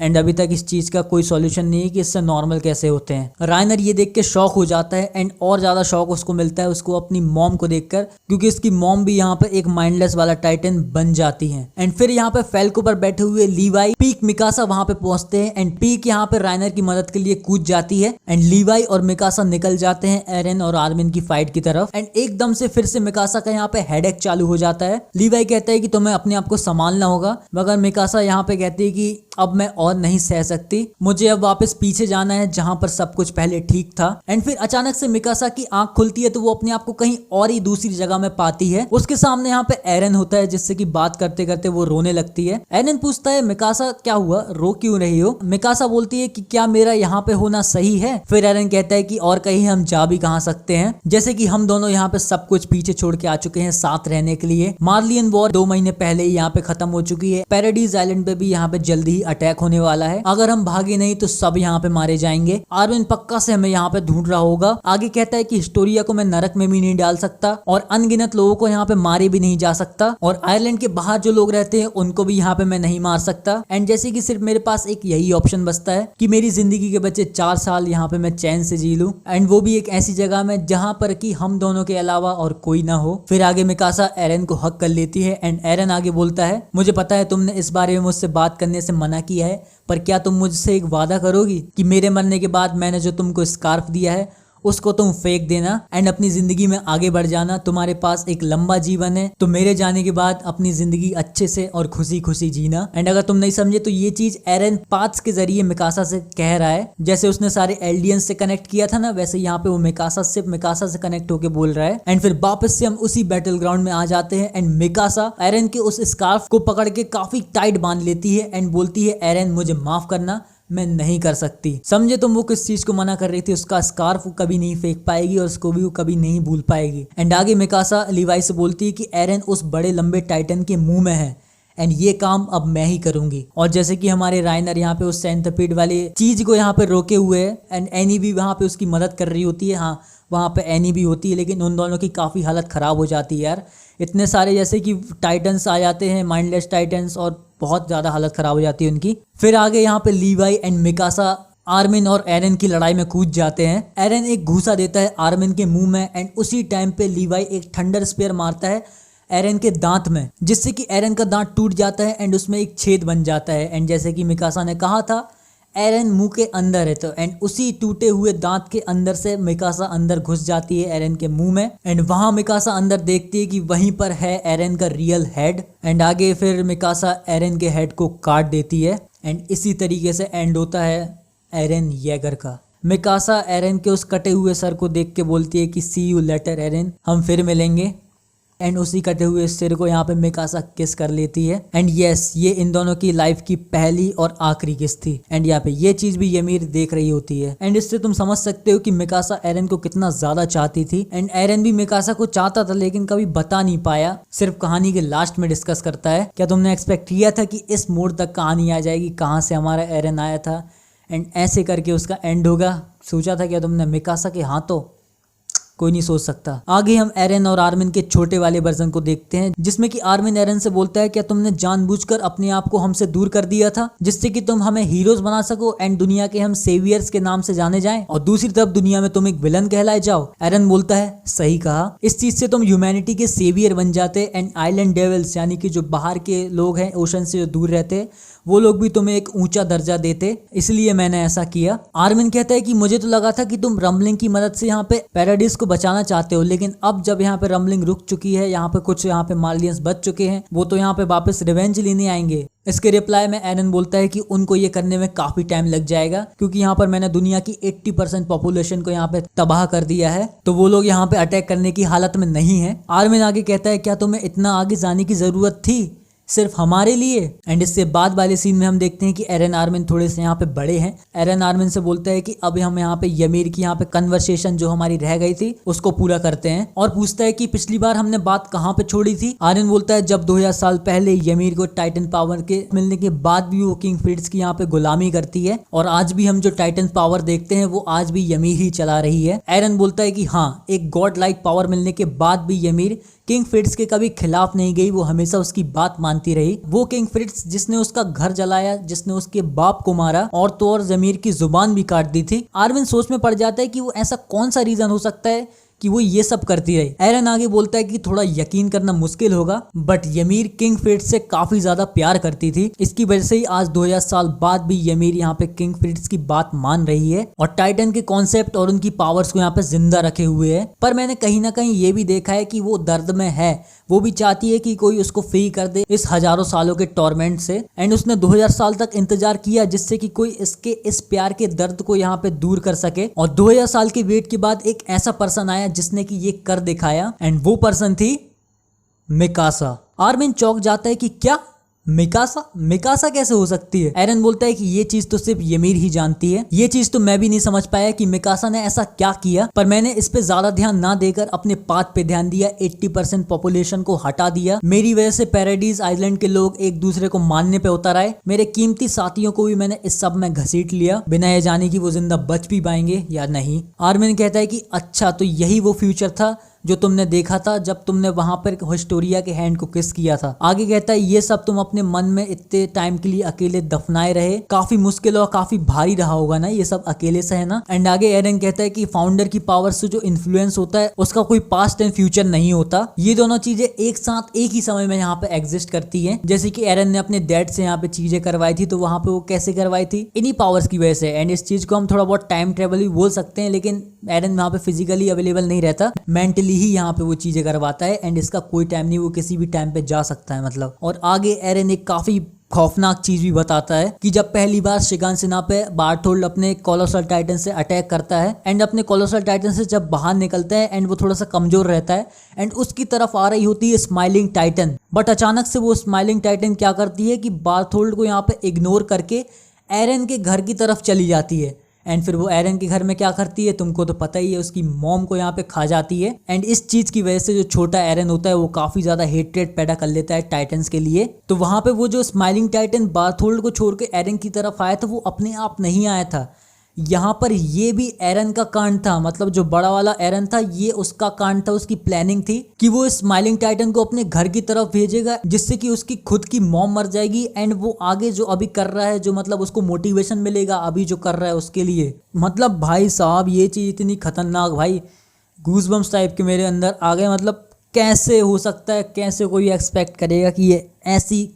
[SPEAKER 1] एंड अभी तक इस चीज का कोई सॉल्यूशन नहीं है कि इससे नॉर्मल कैसे होते हैं। राइनर ये देख के शॉक हो जाता है एंड और ज्यादा शॉक उसको मिलता है उसको अपनी मॉम को देखकर, क्योंकि इसकी मॉम भी यहाँ पे एक माइंडलेस वाला टाइटन बन जाती है। एंड फिर यहाँ पे फैल्को पर बैठे हुए लीवाई, पीक, मिकासा वहां पे पहुंचते हैं एंड पीक यहाँ पे राइनर की मदद के लिए कूद जाती है एंड लीवाई और मिकासा निकल जाते हैं एरन और आर्मिन की फाइट की तरफ। एंड एकदम से फिर से मिकासा का यहाँ पे हेडेक चालू हो जाता है। लीवाई कहता है कि तुम्हें अपने आप को संभालना होगा, मगर मिकासा यहाँ पे कहती है कि अब मैं और नहीं सह सकती, मुझे अब वापस पीछे जाना है जहां पर सब कुछ पहले ठीक था। एंड फिर अचानक से मिकासा की आंख खुलती है तो वो अपने आप को कहीं और ही दूसरी जगह में पाती है। उसके सामने यहाँ पे एरन होता है जिससे कि बात करते करते वो रोने लगती है। एरन पूछता है मिकासा क्या हुआ, रो क्यों रही हो? मिकासा बोलती है कि क्या मेरा यहाँ पे होना सही है? फिर एरन कहता है कि और कहीं हम जा भी कहाँ सकते हैं, जैसे कि हम दोनों यहाँ पे सब कुछ पीछे छोड़ के आ चुके हैं साथ रहने के लिए। मार्लियन वॉर 2 महीने पहले ही यहाँ पे खत्म हो चुकी है। पैराडाइज आइलैंड पे भी यहाँ पे जल्दी ही अटैक होने वाला है, अगर हम भागे नहीं तो सब यहाँ पे मारे जाएंगे। आर्मिन पक्का से हमें यहाँ पे ढूंढ रहा होगा। आगे कहता है कि हिस्टोरिया को मैं नरक में भी नहीं डाल सकता और अनगिनत लोगों को यहाँ पे मारे भी नहीं जा सकता, और आयरलैंड के बाहर जो लोग रहते हैं उनको भी यहाँ पे मैं नहीं मार सकता। एंड जैसे कि सिर्फ मेरे पास एक यही ऑप्शन बचता है कि मेरी जिंदगी के बचे 4 साल यहाँ पे मैं चैन से जी लूं, एंड वो भी एक ऐसी जगह में जहाँ पर कि हम दोनों के अलावा और कोई ना हो। फिर आगे मिकासा एरन को हक कर लेती है एंड एरन आगे बोलता है मुझे पता है तुमने इस बारे में मुझसे बात करने से मना किया है, पर क्या तुम मुझसे एक वादा करोगी कि मेरे मरने के बाद मैंने जो तुमको स्कार्फ दिया है उसको तुम फेंक देना एंड अपनी जिंदगी में आगे बढ़ जाना। तुम्हारे पास एक लंबा जीवन है तो मेरे जाने के बाद अपनी जिंदगी अच्छे से और खुशी खुशी जीना। एंड अगर तुम नहीं समझे तो ये चीज एरन पाथ्स के जरिए मिकासा से कह रहा है। जैसे उसने सारे एल्डियंस से कनेक्ट किया था ना, वैसे यहाँ पे वो मिकासा सिर्फ मिकासा से कनेक्ट होके बोल रहा है। एंड फिर वापस से हम उसी बैटल ग्राउंड में आ जाते हैं एंड मिकासा एरन के उस स्कार्फ को पकड़ के काफी टाइट बांध लेती है एंड बोलती है एरन मुझे माफ करना, मैं नहीं कर सकती। समझे तुम वो किस चीज को मना कर रही थी, उसका स्कार्फ कभी नहीं फेंक पाएगी और उसको भी वो कभी नहीं भूल पाएगी। एंड आगे मिकासा लीवाई से बोलती है कि एरन उस बड़े लंबे टाइटन के मुंह में है एंड ये काम अब मैं ही करूंगी। और जैसे कि हमारे राइनर यहाँ पे उस सेंटरपीड वाली चीज को यहाँ पे रोके हुए है एंड एनी भी वहाँ पे उसकी मदद कर रही होती है। हाँ, वहाँ पे एनी भी होती है, लेकिन उन दोनों की काफ़ी हालत ख़राब हो जाती है यार। इतने सारे जैसे कि टाइटन्स आ जाते हैं, माइंडलेस टाइटन्स, और बहुत ज़्यादा हालत ख़राब हो जाती है उनकी। फिर आगे यहाँ पे लीवाई एंड मिकासा आर्मिन और एरन की लड़ाई में कूद जाते हैं। एरन एक घूसा देता है आर्मिन के मुंह में एंड उसी टाइम पे लीवाई एक थंडर स्पेयर मारता है एरन के दांत में, जिससे कि एरन का दांत टूट जाता है एंड उसमें एक छेद बन जाता है। एंड जैसे कि मिकासा ने कहा था एरन मुंह के अंदर है, तो एंड उसी टूटे हुए दांत के अंदर से मिकासा अंदर घुस जाती है एरन के मुंह में एंड वहां मिकासा अंदर देखती है कि वहीं पर है एरन का रियल हेड। एंड आगे फिर मिकासा एरन के हेड को काट देती है एंड इसी तरीके से एंड होता है एरन येगर का। मिकासा एरन के उस कटे हुए सर को देख के बोलती है कि सी यू लेटर एरन, हम फिर मिलेंगे। एंड उसी कटे हुए सिर को यहाँ पे मिकासा किस कर लेती है। एंड यस, ये इन दोनों की लाइफ की पहली और आखिरी किस थी। एंड यहाँ पे ये चीज भी यमीर देख रही होती है एंड इससे तुम समझ सकते हो कि मिकासा एरन को कितना ज्यादा चाहती थी। एंड एरन भी मिकासा को चाहता था लेकिन कभी बता नहीं पाया, सिर्फ कहानी के लास्ट में डिस्कस करता है। क्या तुमने एक्सपेक्ट किया था कि इस मोड़ तक कहानी आ जाएगी, कहाँ से हमारा एरन आया था एंड ऐसे करके उसका एंड होगा? सोचा था क्या तुमने मिकासा के हाथों? कोई नहीं सोच सकता। आगे हम एरन और आर्मिन के छोटे वाले वर्जन को देखते हैं, जिसमें कि आर्मिन एरन से बोलता है क्या तुमने जानबूझकर अपने आप को हमसे दूर कर दिया था जिससे कि तुम हमें हीरोज बना सको एंड दुनिया के हम सेवियर्स के नाम से जाने जाएं, और दूसरी तरफ दुनिया में तुम एक विलन कहलाए जाओ? एरन बोलता है सही कहा, इस चीज से तुम ह्यूमैनिटी के सेवियर बन जाते एंड आइलैंड डेविल्स यानी कि जो बाहर के लोग हैं ओशन से जो दूर रहते वो लोग भी तुम्हें एक ऊंचा दर्जा देते, इसलिए मैंने ऐसा किया। आर्मिन कहता है कि मुझे तो लगा था कि तुम रम्बलिंग की मदद से यहाँ पे पैराडाइज को बचाना चाहते हो, लेकिन अब जब यहाँ पे रम्बलिंग रुक चुकी है, यहाँ पे कुछ यहाँ पे मार्लियंस बच चुके हैं, वो तो यहाँ पे वापस रिवेंज लेने आएंगे। इसके रिप्लाई में एरन बोलता है कि उनको ये करने में काफी टाइम लग जाएगा क्योंकि यहाँ पर मैंने दुनिया की 80% पॉपुलेशन को यहाँ पे तबाह कर दिया है, तो वो लोग यहाँ पे अटैक करने की हालत में नहीं है। आर्मिन आगे कहता है क्या तुम्हें इतना आगे जाने की जरूरत थी? सिर्फ हमारे लिए। एंड इससे बाद वाले सीन में हम देखते हैं कि एरन आर्मिन थोड़े से यहाँ पे बड़े हैं। एरन आर्मिन से बोलता है कि अब हम यहाँ पे ymir की यहाँ पे कन्वर्सेशन जो हमारी रह गई थी उसको पूरा करते हैं, और पूछता है कि पिछली बार हमने बात कहाँ पे छोड़ी थी। आर्यन बोलता है जब 2000 साल पहले ymir को टाइटन पावर के मिलने के बाद भी वो किंग फ्रिट्ज की यहाँ पे गुलामी करती है, और आज भी हम जो टाइटन पावर देखते हैं वो आज भी ymir ही चला रही है। एरन बोलता है कि हाँ, एक गॉड लाइक पावर मिलने के बाद भी ymir किंग फ्रिट्ज के कभी खिलाफ नहीं गई, वो हमेशा उसकी बात मानती रही। वो किंग फ्रिट्ज जिसने उसका घर जलाया, जिसने उसके बाप को मारा और तो और ymir की जुबान भी काट दी थी। आर्विन सोच में पड़ जाता है कि वो ऐसा कौन सा रीजन हो सकता है कि वो ये सब करती रही। एरन आगे बोलता है कि थोड़ा यकीन करना मुश्किल होगा, बट ymir किंग फ्रिट्ज से काफी ज्यादा प्यार करती थी। इसकी वजह से ही आज 2000 साल बाद भी ymir यहाँ पे किंग फ्रिट्ज की बात मान रही है और टाइटन के कॉन्सेप्ट और उनकी पावर्स को यहाँ पे जिंदा रखे हुए है। पर मैंने कहीं ना कहीं ये भी देखा है कि वो दर्द में है, वो भी चाहती है कि कोई उसको फ्री कर दे इस हजारों सालों के टॉर्मेंट से। एंड उसने 2000 साल तक इंतजार किया जिससे कि कोई इसके इस प्यार के दर्द को यहाँ पे दूर कर सके, और 2000 साल के वेट के बाद एक ऐसा पर्सन आया जिसने कि ये कर दिखाया, एंड वो पर्सन थी मिकासा। आर्मिन चौंक जाता है कि क्या मिकासा कैसे हो सकती है। एरन बोलता है कि ये चीज तो सिर्फ ymir ही जानती है, ये चीज तो मैं भी नहीं समझ पाया कि मिकासा ने ऐसा क्या किया, पर मैंने इस पे ज्यादा ध्यान ना देकर अपने पाथ पे ध्यान दिया। 80% पॉपुलेशन को हटा दिया, मेरी वजह से पैराडाइज आइलैंड के लोग एक दूसरे को मारने पे उतर आए, मेरे कीमती साथियों को भी मैंने इस सब में घसीट लिया बिना ये जाने कि वो जिंदा बच भी पाएंगे या नहीं। आर्मिन कहता है कि अच्छा, तो यही वो फ्यूचर था जो तुमने देखा था जब तुमने वहां पर हिस्टोरिया के हैंड को किस किया था। आगे कहता है ये सब तुम अपने मन में इतने टाइम के लिए अकेले दफनाए रहे, काफी मुश्किल और काफी भारी रहा होगा ना ये सब अकेले सहना। एंड आगे एरन कहता है कि फाउंडर की पावर से जो इन्फ्लुएंस होता है उसका कोई पास्ट एंड फ्यूचर नहीं होता, ये दोनों चीजें एक साथ एक ही समय में यहाँ पे एग्जिस्ट करती है। जैसे कि एरन ने अपने डैड से यहाँ पे चीजें करवाई थी, तो वहां पे वो कैसे करवाई थी, इन्हीं पावर्स की वजह से। एंड इस चीज को हम थोड़ा बहुत टाइम ट्रेवल भी बोल सकते हैं, लेकिन एरन वहां पे फिजिकली अवेलेबल नहीं रहता, मेंटली ही यहाँ पे वो चीजें करवाता है, एंड इसका कोई टाइम नहीं, वो किसी भी टाइम पे जा सकता है मतलब। और आगे एरन एक काफी खौफनाक चीज भी बताता है कि जब पहली बार शिगानसेना पे बार्थोल्ड अपने कोलोसल टाइटन से अटैक करता है, एंड अपने कोलोसल टाइटन से जब बाहर निकलता है एंड वो थोड़ा सा कमजोर रहता है, एंड उसकी तरफ आ रही होती है स्माइलिंग टाइटन, बट अचानक से वो स्माइलिंग टाइटन क्या करती है कि बार्थोल्ड को यहाँ पे इग्नोर करके एरन के घर की तरफ चली जाती है। एंड फिर वो एरन के घर में क्या करती है तुमको तो पता ही है, उसकी मॉम को यहाँ पे खा जाती है। एंड इस चीज की वजह से जो छोटा एरन होता है वो काफी ज्यादा हेट्रेड पैदा कर लेता है टाइटन्स के लिए। तो वहां पे वो जो स्माइलिंग टाइटन बार्थोल्ड को छोड़ के एरन की तरफ आया था वो अपने आप नहीं आया था, यहाँ पर ये भी एरन का कांड था, मतलब जो बड़ा वाला एरन था ये उसका कांड था, उसकी प्लानिंग थी कि वो स्माइलिंग टाइटन को अपने घर की तरफ भेजेगा जिससे कि उसकी खुद की मॉम मर जाएगी, एंड वो आगे जो अभी कर रहा है, जो मतलब उसको मोटिवेशन मिलेगा अभी जो कर रहा है उसके लिए। मतलब भाई साहब ये चीज इतनी खतरनाक, भाई गूज़बम्स टाइप के मेरे अंदर आ गए। मतलब कैसे हो सकता है, कैसे कोई एक्सपेक्ट करेगा कि ये ऐसी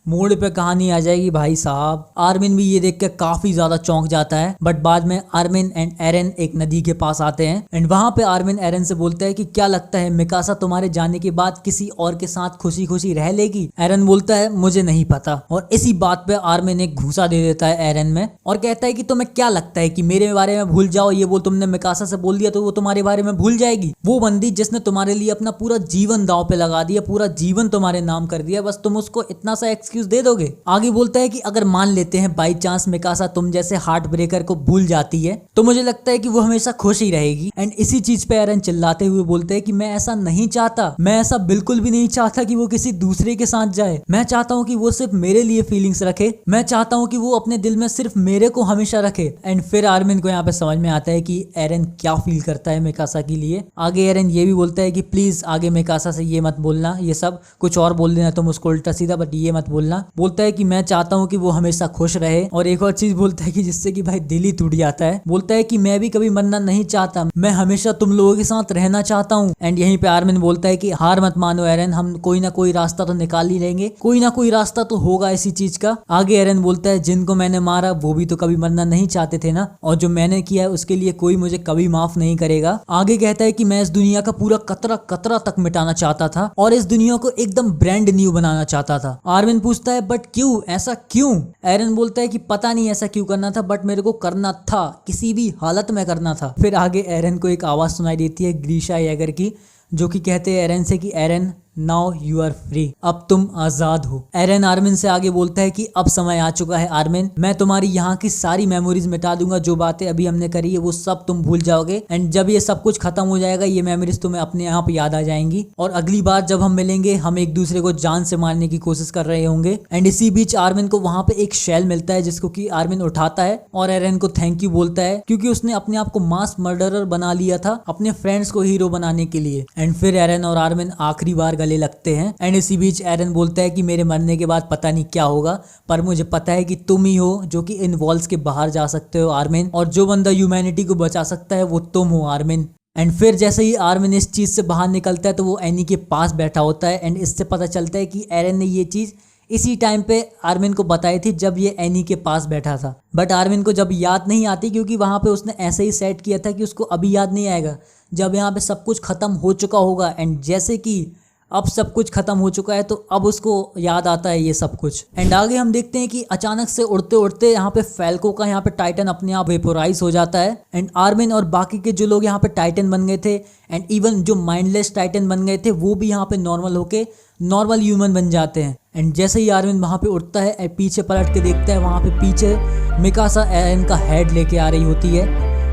[SPEAKER 1] मोड़ पे कहानी आ जाएगी भाई साहब। आर्मिन भी ये देख के काफी ज्यादा चौंक जाता है, बट बाद में आर्मिन एंड एरन एक नदी के पास आते हैं, एंड वहां पे आर्मिन एरन से बोलता है कि क्या लगता है मिकासा तुम्हारे जाने के बाद किसी और के साथ खुशी खुशी रह लेगी। एरन बोलता है मुझे नहीं पता, और इसी बात पे आर्मिन एक घूसा दे देता है एरन में और कहता है कि तुम्हें क्या लगता है कि मेरे बारे में भूल जाओ, ये बोल तुमने मिकासा से बोल दिया तो वो तुम्हारे बारे में भूल जाएगी। वो बंदी जिसने तुम्हारे लिए अपना पूरा जीवन दांव पे लगा दिया, पूरा जीवन तुम्हारे नाम कर दिया, बस तुम उसको इतना सा एक्सक्यूज दे दोगे। आगे बोलता है कि अगर मान लेते हैं बाई चांस मिकासा तुम जैसे हार्ट ब्रेकर को भूल जाती है तो मुझे लगता है कि वो हमेशा खुश ही रहेगी। एंड इसी चीज पे एरन चिल्लाते हुए बोलते हैं कि मैं ऐसा नहीं चाहता, मैं ऐसा बिल्कुल भी नहीं चाहता कि वो किसी दूसरे के साथ जाए, मैं चाहता हूँ कि वो सिर्फ मेरे लिए फीलिंग्स रखे, मैं चाहता हूँ कि वो अपने दिल में सिर्फ मेरे को हमेशा रखे। एंड फिर आर्मिन को यहाँ पे समझ में आता है कि एरन क्या फील करता है मिकासा के लिए। आगे एरन ये भी बोलता है कि प्लीज आगे मिकासा से ये मत बोलना, ये सब कुछ और बोल देना तुम उसको उल्टा सीधा, बट ये मत बोलना। बोलता है कि मैं चाहता हूँ कि वो हमेशा खुश रहे, और एक और चीज बोलता है कि जिससे कि भाई दिल ही टूट जाता है, बोलता है कि मैं भी कभी मरना नहीं चाहता, मैं हमेशा तुम लोगों के साथ रहना चाहता हूँ। एंड यहीं पे आर्मिन बोलता है कि हार मत मानो एरन, हम कोई ना कोई रास्ता तो निकाल ही लेंगे, कोई ना कोई रास्ता तो होगा इसी चीज का। आगे एरन बोलता है जिनको मैंने मारा वो भी तो कभी मरना नहीं चाहते थे ना, और जो मैंने किया है उसके लिए कोई मुझे कभी माफ नहीं करेगा। आगे कहता है कि मैं इस दुनिया का पूरा कतरा कतरा तक मिटाना चाहता था और इस दुनिया को एकदम ब्रांड न्यू बनाना चाहता था। आर्मिन पूछता है बट क्यों, ऐसा क्यों? एरन बोलता है कि पता नहीं ऐसा क्यों करना था, बट मेरे को करना था, किसी भी हालत में करना था। फिर आगे एरन को एक आवाज सुनाई देती है ग्रीशा येगर की, जो कि कहते हैं एरन से कि एरन नाउ यू आर फ्री, अब तुम आजाद हो। एरन आर्मिन से आगे बोलता है कि अब समय आ चुका है आर्मिन, मैं तुम्हारी यहाँ की सारी मेमोरीज मिटा दूंगा, जो बातें अभी हमने करी है वो सब तुम भूल जाओगे, एंड जब ये सब कुछ खत्म हो जाएगा ये मेमोरीज तुम्हें अपने आप याद आ जाएंगी, और अगली बार जब हम मिलेंगे हम एक दूसरे को जान से मारने की कोशिश कर रहे होंगे। एंड इसी बीच आर्मिन को वहां पे एक शेल मिलता है जिसको कि आर्मिन उठाता है और एरन को थैंक यू बोलता है, क्योंकि उसने अपने आप को मास मर्डरर बना लिया था अपने फ्रेंड्स को हीरो बनाने के लिए। एंड फिर एरन और आर्मिन आखिरी बार गले लगते हैं। एंड इसी बीच एरन बोलता है कि मेरे मरने के बाद पता नहीं क्या होगा, पर मुझे पता है कि तुम ही हो जो कि इन वॉल्स के बाहर जा सकते हो आर्मिन, और जो बंदा ह्यूमैनिटी को बचा सकता है वो तुम हो आर्मिन। एंड फिर जैसे ही आर्मिन इस चीज से बाहर निकलता है तो वो एनी के पास बैठा होता है, एंड इससे पता चलता है कि एरन ने ये चीज इसी टाइम पे आर्मिन को बताई थी जब ये एनी के पास बैठा था। बट आर्मिन को जब याद नहीं आती, क्योंकि वहां पे उसने ऐसे ही सेट किया था कि उसको अभी याद नहीं आएगा जब यहाँ पे सब कुछ खत्म हो चुका होगा। एंड जैसे कि अब सब कुछ खत्म हो चुका है तो अब उसको याद आता है ये सब कुछ। एंड आगे हम देखते हैं कि अचानक से उड़ते उड़ते यहाँ पे फैल्को का यहाँ पे टाइटन अपने आप वेपोराइज हो जाता है, एंड आर्मिन और बाकी के जो लोग यहाँ पे टाइटन बन गए थे, एंड इवन जो माइंडलेस टाइटन बन गए थे वो भी यहाँ पे नॉर्मल होके नॉर्मल ह्यूमन बन जाते हैं। एंड जैसे ही आर्मिन वहाँ पे उठता है पीछे पलट के देखता है, वहाँ पे पीछे मिकासा एरन का हेड लेके आ रही होती है,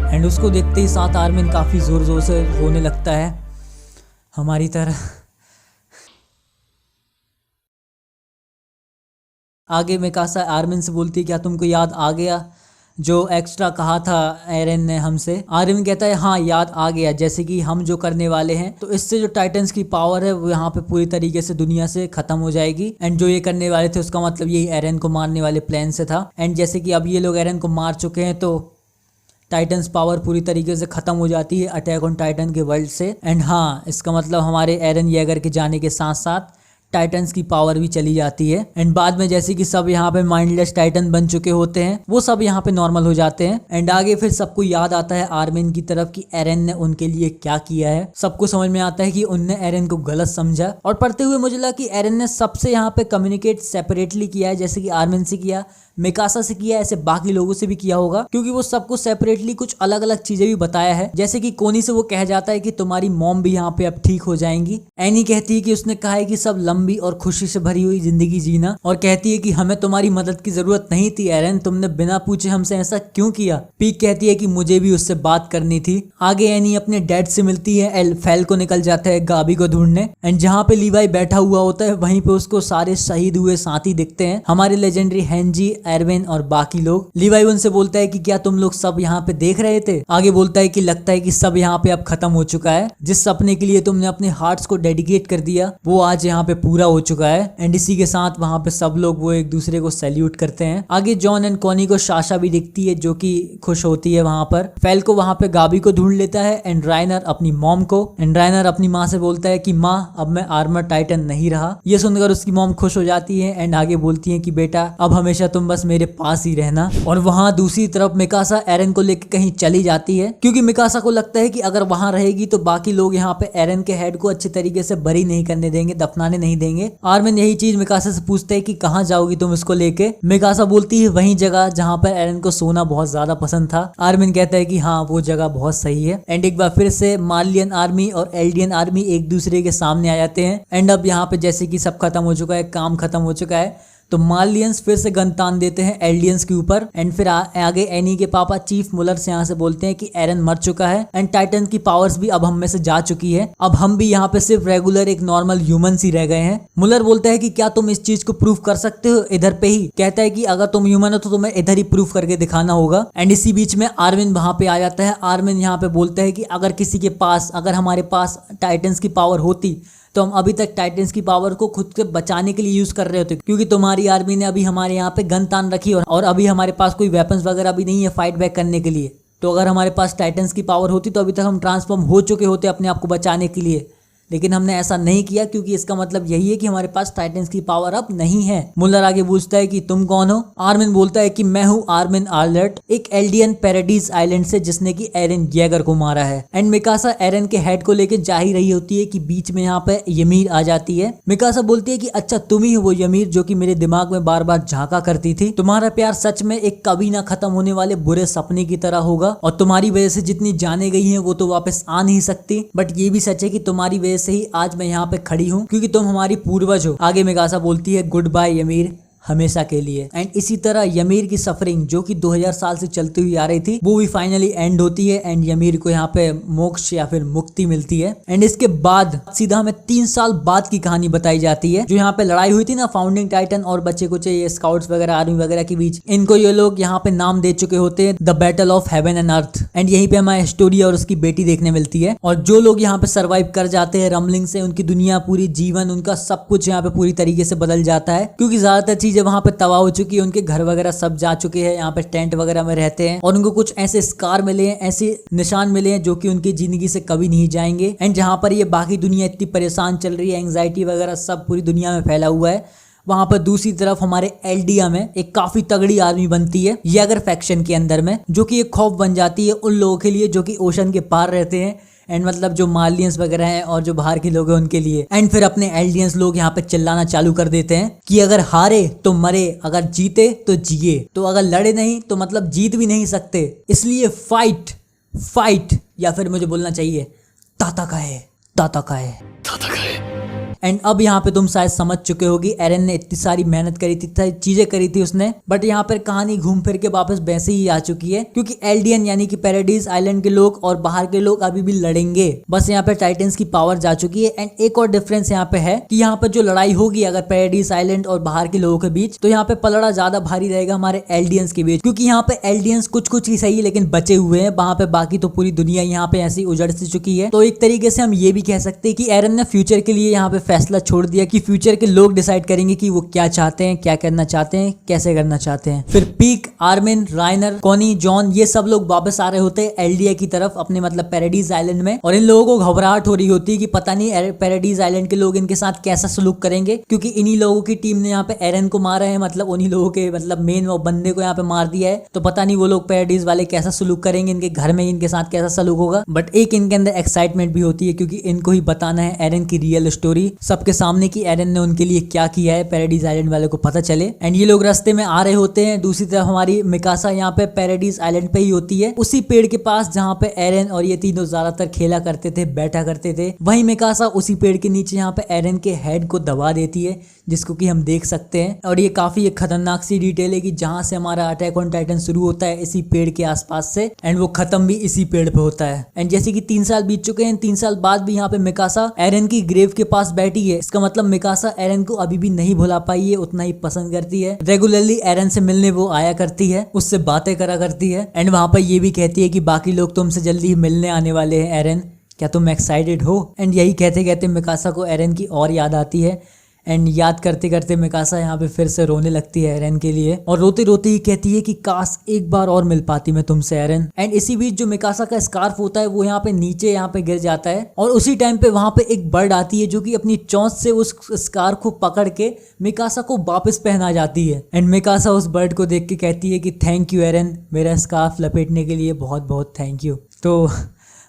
[SPEAKER 1] एंड उसको देखते ही साथ आर्मिन काफ़ी ज़ोर ज़ोर से रोने लगता है हमारी तरह। आगे मिकासा आर्मिन से बोलती है क्या तुमको याद आ गया जो एक्स्ट्रा कहा था एरन ने हमसे। आर्मिन कहता है हाँ याद आ गया, जैसे कि हम जो करने वाले हैं तो इससे जो टाइटन्स की पावर है वो यहाँ पे पूरी तरीके से दुनिया से खत्म हो जाएगी, एंड जो ये करने वाले थे उसका मतलब यही एरन को मारने वाले प्लान से था। एंड जैसे कि अब ये लोग एरन को मार चुके हैं तो टाइटन्स पावर पूरी तरीके से खत्म हो जाती है अटैक ऑन टाइटन के वर्ल्ड से। एंड हाँ, इसका मतलब हमारे एरन येगर के जाने के साथ साथ टाइटन्स की पावर भी चली जाती है। एंड बाद में जैसे कि सब यहाँ पे माइंडलेस टाइटन बन चुके होते हैं वो सब यहाँ पे नॉर्मल हो जाते हैं। एंड आगे फिर सबको याद आता है आर्मिन की तरफ कि एरन ने उनके लिए क्या किया है। सबको समझ में आता है कि उनने एरन को गलत समझा, और पढ़ते हुए मुझे लगा कि एरन ने सबसे यहाँ पे कम्युनिकेट सेपरेटली किया है, जैसे कि आर्मिन से किया, मिकासा से किया, ऐसे बाकी लोगों से भी किया होगा, क्योंकि वो सबको सेपरेटली कुछ अलग अलग चीजें भी बताया है। जैसे कि कोनी से वो कह जाता है कि तुम्हारी मॉम भी यहाँ पे अब ठीक हो जाएंगी। एनी कहती है कि उसने कहा है कि सब लंबी और खुशी से भरी हुई जिंदगी जीना, और कहती है कि हमें तुम्हारी मदद की जरूरत नहीं थी एरन, तुमने बिना पूछे हमसे ऐसा क्यों किया। पीक कहती है कि मुझे भी उससे बात करनी थी। आगे एनी अपने डैड से मिलती है, फैल्को निकल जाता है गाबी को ढूंढने, एंड जहाँ पे लीवाई बैठा हुआ होता है वहीं पे उसको सारे शहीद हुए साथी दिखते हैं, हमारे लेजेंडरी हेनजी, एरविन और बाकी लोग। लीवाई उनसे बोलता है कि क्या तुम लोग सब यहाँ पे देख रहे थे। आगे बोलता है कि लगता है कि सब यहाँ पे अब खत्म हो चुका है, जिस सपने के लिए तुमने अपने हार्ट्स को डेडिकेट कर दिया वो आज यहाँ पे पूरा हो चुका है। एंड इसी के साथ वहाँ पे सब लोग वो एक दूसरे को सैल्यूट करते हैं। आगे जॉन एंड कॉनी को शाशा भी दिखती है जो कि खुश होती है वहाँ पर। फैल्को वहाँ पे गाबी को ढूंढ लेता है, एंड राइनर अपनी मॉम को। एंड राइनर अपनी माँ से बोलता है कि माँ अब मैं आर्मर टाइटन नहीं रहा। ये सुनकर उसकी मॉम खुश हो जाती है, एंड आगे बोलती है कि बेटा अब हमेशा तुम बस मेरे पास ही रहना। और वहां दूसरी तरफ मिकासा एरन को लेकर कहीं चली जाती है, क्योंकि मिकासा को लगता है कि अगर वहां रहेगी तो बाकी लोग यहाँ पे एरन के हेड को अच्छे तरीके से बरी नहीं करने देंगे, दफनाने नहीं देंगे। आर्मिन यही चीज मिकासा से पूछते है कि कहाँ जाओगी तुम इसको लेके। मिकासा बोलती है वही जगह जहाँ पर एरन को सोना बहुत ज्यादा पसंद था। आर्मिन कहता है कि हाँ वो जगह बहुत सही है। एंड एक बार फिर से मार्लियन आर्मी और एल्डियन आर्मी एक दूसरे के सामने आ जाते हैं। एंड अब यहाँ पे जैसे कि सब खत्म हो चुका है, काम खत्म हो चुका है, तो मार्लियंस फिर से गन तान देते हैं एल्डियंस के ऊपर। एंड फिर आगे एनी के पापा चीफ मुलर से यहाँ से बोलते हैं कि एरन मर चुका है, एंड टाइटन की पावर्स भी अब हम में से जा चुकी है, अब हम भी यहाँ पे सिर्फ रेगुलर एक नॉर्मल ह्यूमन ही रह गए हैं। मुलर बोलता है कि क्या तुम इस चीज को प्रूव कर सकते हो इधर पे ही। कहता है कि अगर तुम ह्यूमन हो तो तुम्हें इधर ही प्रूव करके दिखाना होगा। एंड इसी बीच में आर्मिन वहां पे आ जाता है। आर्मिन यहाँ पे बोलता है कि अगर किसी के पास, अगर हमारे पास टाइटन्स की पावर होती तो हम अभी तक टाइटन्स की पावर को खुद से बचाने के लिए यूज कर रहे होते, क्योंकि तुम्हारी आर्मी ने अभी हमारे यहाँ पे गन तान रखी और अभी हमारे पास कोई वेपन्स वगैरह भी नहीं है फाइट बैक करने के लिए। तो अगर हमारे पास टाइटन्स की पावर होती तो अभी तक हम ट्रांसफॉर्म हो चुके होते अपने आप को बचाने के लिए, लेकिन हमने ऐसा नहीं किया, क्योंकि इसका मतलब यही है कि हमारे पास टाइटन्स की पावर अब नहीं है। मुलर आगे पूछता है कि तुम कौन हो। आर्मिन बोलता है कि मैं हूँ आर्मिन आर्लर्ट, एक एल्डियन पैराडीज आइलैंड से जिसने कि एरन येगर को मारा है। एंड मिकासा एरन के हेड को लेकर जा ही रही होती है कि बीच में यहाँ पे यमीर आ जाती है। मिकासा बोलती है कि अच्छा तुम ही हो वो यमीर जो कि मेरे दिमाग में बार बार झांका करती थी। तुम्हारा प्यार सच में एक कभी ना खत्म होने वाले बुरे सपने की तरह होगा, और तुम्हारी वजह से जितनी जाने गई है वो तो वापस आ नहीं सकती, बट ये भी सच है कि तुम्हारी वजह वजह से ही आज मैं यहाँ पे खड़ी हूँ, क्योंकि तुम हमारी पूर्वज हो। आगे मिकासा बोलती है गुड बाय यमीर, हमेशा के लिए। एंड इसी तरह यमीर की सफरिंग जो कि 2000 साल से चलती हुई आ रही थी वो भी फाइनली एंड होती है एंड यमीर को यहाँ पे मोक्ष या फिर मुक्ति मिलती है। एंड इसके बाद सीधा हमें 3 साल बाद की कहानी बताई जाती है, जो यहाँ पे लड़ाई हुई थी ना फाउंडिंग टाइटन और बच्चे कुछ ये स्काउट्स वगैरह आर्मी वगैरह के बीच। इनको ये लोग यहाँ पे नाम दे चुके होते हैं the battle of heaven and earth. And यहीं पे हमें स्टोरी और उसकी बेटी देखने मिलती है। और जो लोग यहाँ पे सर्वाइव कर जाते हैं रमलिंग से, उनकी दुनिया, पूरी जीवन, उनका सब कुछ यहाँ पे पूरी तरीके से बदल जाता है, क्योंकि ज्यादातर चीजें वहां पे तबाह हो चुकी है। उनके घर वगैरह सब जा चुके हैं, यहाँ पे टेंट वगैरह में रहते हैं और उनको कुछ ऐसे स्कार मिले हैं, ऐसे निशान मिले हैं जो कि उनकी जिंदगी से कभी नहीं जाएंगे। एंड जहां पर ये बाकी दुनिया इतनी परेशान चल रही है, एंग्जाइटी वगैरह सब पूरी दुनिया में फैला हुआ है, वहां पर दूसरी तरफ हमारे एल्डिया में एक काफी तगड़ी आर्मी बनती है येगर फैक्शन के अंदर में, जो कि एक खौफ बन जाती है उन लोगों के लिए जो कि ओशन के पार रहते हैं। एंड मतलब जो मालियंस वगैरह हैं और जो बाहर के लोग हैं उनके लिए। एंड फिर अपने एल्डियंस लोग यहाँ पे चिल्लाना चालू कर देते हैं कि अगर हारे तो मरे, अगर जीते तो जिए, तो अगर लड़े नहीं तो मतलब जीत भी नहीं सकते, इसलिए फाइट फाइट, या फिर मुझे बोलना चाहिए ताता का है, ताता का है, ताता का है। एंड अब यहाँ पे तुम शायद समझ चुके होगी एरन ने इतनी सारी मेहनत करी थी, इतनी चीजें करी थी उसने, बट यहाँ पर कहानी घूम फिर के वापस वैसे ही आ चुकी है, क्योंकि एल्डियन यानी कि पैराडाइज आइलैंड के लोग और बाहर के लोग अभी भी लड़ेंगे। बस यहाँ पे टाइटन्स की पावर जा चुकी है। एंड एक और डिफरेंस यहाँ पे है कि यहाँ पर जो लड़ाई होगी अगर पैराडाइज आइलैंड और बाहर के लोगों के बीच, तो यहाँ पे पलड़ा ज्यादा भारी रहेगा हमारे एल्डियंस के बीच, क्योंकि यहाँ पे एल्डियंस कुछ ही सही लेकिन बचे हुए हैं, वहां पे बाकी तो पूरी दुनिया यहाँ पे ऐसी उजड़ सी चुकी है। तो एक तरीके से हम ये भी कह सकते हैं कि एरन ने फ्यूचर के लिए यहाँ पे फैसला छोड़ दिया कि फ्यूचर के लोग डिसाइड करेंगे कि वो क्या चाहते हैं, क्या करना चाहते हैं, कैसे करना चाहते हैं। फिर पीक, आर्मिन, राइनर, कॉनी, जॉन, ये सब लोग वापस आ रहे होते हैं एल्डिया की तरफ अपने मतलब पैराडाइज आइलैंड में, और इन लोगों को घबराहट हो रही होती है कि पता नहीं पैराडाइज आइलैंड के लोग इनके साथ कैसा सलूक करेंगे, क्योंकि इन्हीं लोगों की टीम ने यहाँ पे एरन को मारा है, मतलब उन्हीं लोगों के मतलब मेन बंदे को यहाँ पे मार दिया है। तो पता नहीं वो लोग पैराडाइज वाले कैसा सलूक करेंगे, इनके घर में इनके साथ कैसा सलूक होगा। बट एक इनके अंदर एक्साइटमेंट भी होती है, क्योंकि इनको ही बताना है एरन की रियल स्टोरी सबके सामने कि एरन ने उनके लिए क्या किया है, पैराडाइज आइलैंड वाले को पता चले। एंड ये लोग रास्ते में आ रहे होते हैं। दूसरी तरफ हमारी मिकासा यहाँ पे पैराडाइज आइलैंड पे ही होती है, उसी पेड़ के पास जहाँ पे एरन और ये तीनों ज्यादातर खेला करते थे, बैठा करते थे। वहीं मिकासा उसी पेड़ के नीचे यहाँ पे एरन के हेड को दबा देती है, जिसको कि हम देख सकते हैं। और ये काफी एक खतरनाक सी डिटेल है कि जहां से हमारा अटैक ऑन टाइटन शुरू होता है इसी पेड़ के आसपास से, एंड वो खत्म भी इसी पेड़ पे होता है। एंड जैसे कि 3 साल बीत चुके हैं, 3 साल बाद भी यहाँ पे मिकासा एरन की ग्रेव के पास बैठी है। इसका मतलब मिकासा एरन को अभी भी नहीं भुला पाई है, उतना ही पसंद करती है। रेगुलरली एरन से मिलने वो आया करती है, उससे बातें करा करती है। एंड वहां पर ये भी कहती है कि बाकी लोग तुमसे जल्दी ही मिलने आने वाले हैं एरन, क्या तुम एक्साइटेड हो? एंड यही कहते कहते मिकासा को एरन की और याद आती है। एंड याद करते करते मिकासा यहाँ पे फिर से रोने लगती है एरन के लिए, और रोते रोते ही कहती है कि काश एक बार और मिल पाती मैं तुमसे एरन। एंड इसी बीच जो मिकासा का स्कार्फ होता है वो यहाँ पे नीचे यहाँ पे गिर जाता है, और उसी टाइम पे वहां पे एक बर्ड आती है जो कि अपनी चोंच से उस स्कार्फ को पकड़ के मिकासा को वापस पहना जाती है। एंड मिकासा उस बर्ड को देख के कहती है कि थैंक यू एरन, मेरा स्कार्फ लपेटने के लिए बहुत बहुत थैंक यू। तो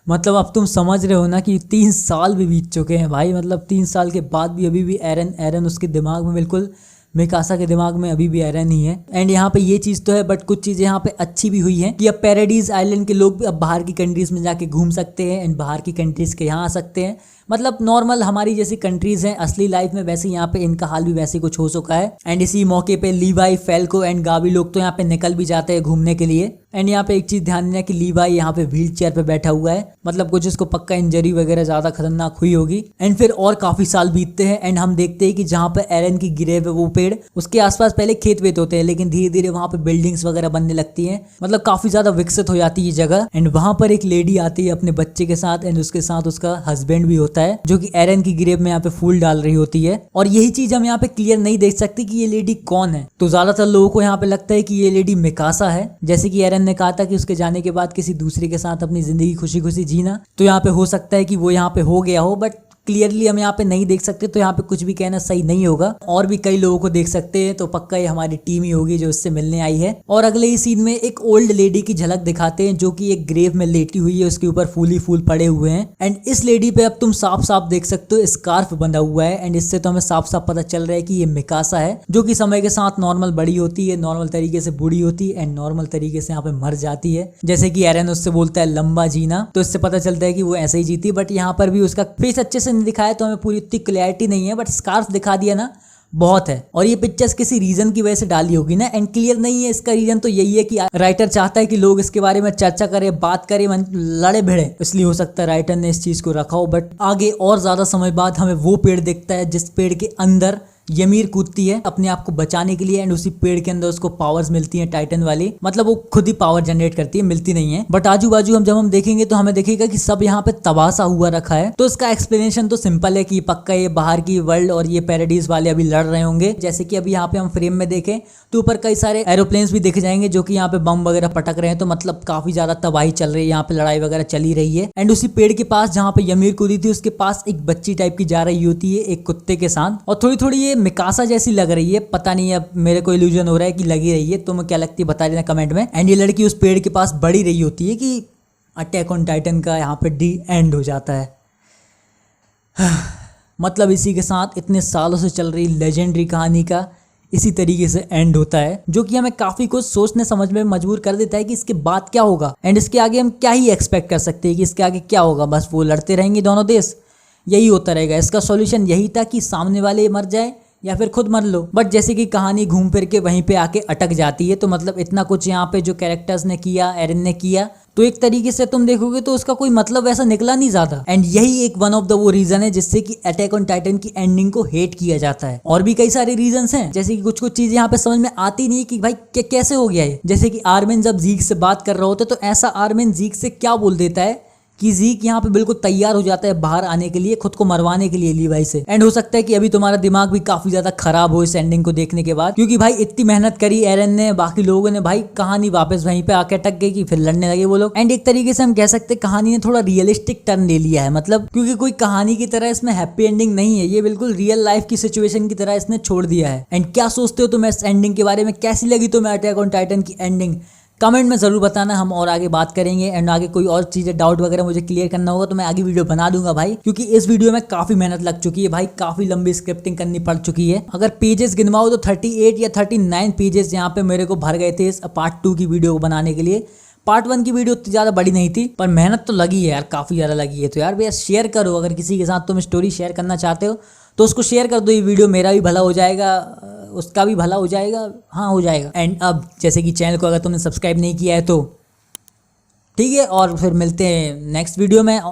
[SPEAKER 1] मतलब अब तुम समझ रहे हो ना कि 3 साल भी बीत चुके हैं भाई, मतलब 3 साल के बाद भी अभी भी एरन उसके दिमाग में, बिल्कुल मिकासा के दिमाग में अभी भी एरन ही है। एंड यहाँ पे ये चीज तो है, बट कुछ चीजें यहाँ पे अच्छी भी हुई हैं कि अब पैराडाइज आइलैंड के लोग भी अब बाहर की कंट्रीज में जाके घूम सकते हैं, एंड बाहर की कंट्रीज के यहाँ आ सकते हैं। मतलब नॉर्मल हमारी जैसी कंट्रीज हैं असली लाइफ में, वैसे यहाँ पे इनका हाल भी वैसे कुछ हो चुका है। एंड इसी मौके पे लीवाई, फेल्को एंड गावी लोग तो यहाँ पे निकल भी जाते हैं घूमने के लिए। एंड यहाँ पे एक चीज ध्यान देना कि लीवाई यहाँ पे व्हील चेयर पे बैठा हुआ है, मतलब कुछ इसको पक्का इंजरी वगैरह ज्यादा खतरनाक हुई होगी। एंड फिर और काफी साल बीतते हैं, एंड हम देखते हैं कि जहाँ पे एरन की गिरे हुए वो पेड़, उसके आसपास पहले खेत वेत होते हैं, लेकिन धीरे धीरे वहां पे बिल्डिंग्स वगैरह बनने लगती हैं, मतलब काफी ज्यादा विकसित हो जाती है ये जगह। एंड वहां पर एक लेडी आती है अपने बच्चे के साथ, एंड उसके साथ उसका हस्बैंड भी होता है, जो कि एरन की ग्रेव में यहाँ पे फूल डाल रही होती है। और यही चीज हम यहाँ पे क्लियर नहीं देख सकते कि ये लेडी कौन है। तो ज्यादातर लोगों को यहाँ पे लगता है कि ये लेडी मिकासा है, जैसे कि एरन ने कहा था कि उसके जाने के बाद किसी दूसरे के साथ अपनी जिंदगी खुशी खुशी जीना, तो यहाँ पे हो सकता है कि वो यहाँ पे हो गया हो, बट क्लियरली हम यहाँ पे नहीं देख सकते, तो यहाँ पे कुछ भी कहना सही नहीं होगा। और भी कई लोगों को देख सकते हैं, तो पक्का ये हमारी टीम ही होगी जो उससे मिलने आई है। और अगले ही सीन में एक ओल्ड लेडी की झलक दिखाते हैं, जो कि एक ग्रेव में लेटी हुई है, उसके ऊपर फूल ही फूल पड़े हुए हैं। एंड इस लेडी पे अब तुम साफ साफ देख सकते हो स्कार्फ बंधा हुआ है, एंड इससे तो हमें साफ साफ पता चल रहा है कि ये मिकासा है, जो कि समय के साथ नॉर्मल बड़ी होती है, नॉर्मल तरीके से बूढ़ी होती है, एंड नॉर्मल तरीके से यहाँ पे मर जाती है। जैसे कि एरन उससे बोलता है लंबा जीना, तो इससे पता चलता है कि वो ऐसे ही जीती। बट यहाँ पर भी उसका फेस अच्छे से ने दिखाया तो हमें पूरी इतनी क्लैरिटी नहीं है, बट स्कार्स दिखा दिया ना, बहुत है। और ये पिक्चर्स किसी रीजन की वजह से डाली होगी ना, एंड क्लियर नहीं है इसका रीजन। तो यही है कि राइटर चाहता है कि लोग इसके बारे में चर्चा करें, बात करें, लड़े भिड़े, इसलिए हो सकता है राइटर ने इस चीज को रखा हो। बट आगे और ज्यादा समय बाद हमें वो पेड़ दिखता है जिस पेड़ के अंदर ymir कूदती है अपने आप को बचाने के लिए, एंड उसी पेड़ के अंदर उसको पावर्स मिलती हैं टाइटन वाली, मतलब वो खुद ही पावर जनरेट करती है, मिलती नहीं है। बट आजू बाजू जब हम देखेंगे तो हमें देखेगा कि सब यहाँ पे तबासा हुआ रखा है। तो इसका एक्सप्लेनेशन तो सिंपल है कि पक्का ये बाहर की वर्ल्ड और ये पैराडाइज वाले अभी लड़ रहे होंगे। जैसे कि अभी यहाँ पे हम फ्रेम में देखें तो ऊपर कई सारे एरोप्लेन्स भी दिख जाएंगे जो कि यहाँ पे बम वगैरह पटक रहे हैं, तो मतलब काफी ज्यादा तबाही चल रही है, यहाँ पे लड़ाई वगैरह चली रही है। एंड उसी पेड़ के पास जहाँ पे ymir कूदी थी उसके पास एक बच्ची टाइप की जा रही होती है एक कुत्ते के साथ, और थोड़ी थोड़ी ये मिकासा जैसी लग रही है, पता नहीं अब मेरे को इल्यूजन हो रहा है कि लगी रही है, तुम्हें क्या लगती है बता देना कमेंट में। एंड ये लड़की उस पेड़ के पास बढ़ी रही होती है कि अटैक ऑन टाइटन का यहाँ पे डी एंड हो जाता है। मतलब इसी के साथ इतने सालों से चल रही लेजेंडरी कहानी का इसी तरीके से एंड होता है, जो कि हमें काफी कुछ सोचने समझने में मजबूर कर देता है कि इसके बाद क्या होगा, एंड इसके आगे हम क्या ही एक्सपेक्ट कर सकते हैं कि इसके आगे क्या होगा। बस वो लड़ते रहेंगे दोनों देश, यही होता रहेगा। इसका सॉल्यूशन यही था कि सामने वाले मर जाए या फिर खुद मर लो। बट जैसे कि कहानी घूम फिर के वहीं पे आके अटक जाती है, तो मतलब इतना कुछ यहाँ पे जो कैरेक्टर्स ने किया, एरन ने किया, तो एक तरीके से तुम देखोगे तो उसका कोई मतलब वैसा निकला नहीं ज्यादा। एंड यही एक वन ऑफ द वो रीजन है जिससे कि अटैक ऑन टाइटन की एंडिंग को हेट किया जाता है। और भी कई सारे रीजंस हैं, जैसे कि कुछ चीजें यहाँ पे समझ में आती नहीं कि भाई कैसे हो गया है। जैसे कि आर्मिन जब जीक से बात कर रहा होता है तो ऐसा आर्मिन जीक से क्या बोल देता है कि जीक यहाँ पे बिल्कुल तैयार हो जाता है बाहर आने के लिए, खुद को मरवाने के लिए लीवाई से। एंड हो सकता है कि अभी तुम्हारा दिमाग भी काफी ज्यादा खराब हो इस एंडिंग को देखने के बाद, क्योंकि भाई इतनी मेहनत करी एरन ने, बाकी लोगों ने, भाई कहानी वापस वहीं पे आके अटक गई कि फिर लड़ने लगे वो लोग। एंड एक तरीके से हम कह सकते हैं कहानी ने थोड़ा रियलिस्टिक टर्न ले लिया है, मतलब क्योंकि कोई कहानी की तरह इसमें हैप्पी एंडिंग नहीं है, ये बिल्कुल रियल लाइफ की सिचुएशन की तरह इसने छोड़ दिया है। एंड क्या सोचते हो तुम इस एंडिंग के बारे में, कैसी लगी तुम्हें अटैक ऑन टाइटन की एंडिंग, कमेंट में जरूर बताना, हम और आगे बात करेंगे। एंड आगे कोई और चीजें डाउट वगैरह मुझे क्लियर करना होगा तो मैं आगे वीडियो बना दूंगा भाई, क्योंकि इस वीडियो में काफी मेहनत लग चुकी है भाई, काफी लंबी स्क्रिप्टिंग करनी पड़ चुकी है। अगर पेजेस गिनवाओ तो 38 या 39 पेजेस यहाँ पे मेरे को भर गए थे इस पार्ट 2 की वीडियो को बनाने के लिए। पार्ट 1 की वीडियो उतनी ज्यादा बड़ी नहीं थी, पर मेहनत तो लगी है यार, काफी ज्यादा लगी है। तो यार भैया शेयर करो, अगर किसी के साथ तुम स्टोरी शेयर करना चाहते हो तो उसको शेयर कर दो, ये वीडियो मेरा भी भला हो जाएगा, उसका भी भला हो जाएगा, हाँ हो जाएगा। एंड अब जैसे कि चैनल को अगर तुमने सब्सक्राइब नहीं किया है तो ठीक है, और फिर मिलते हैं नेक्स्ट वीडियो में।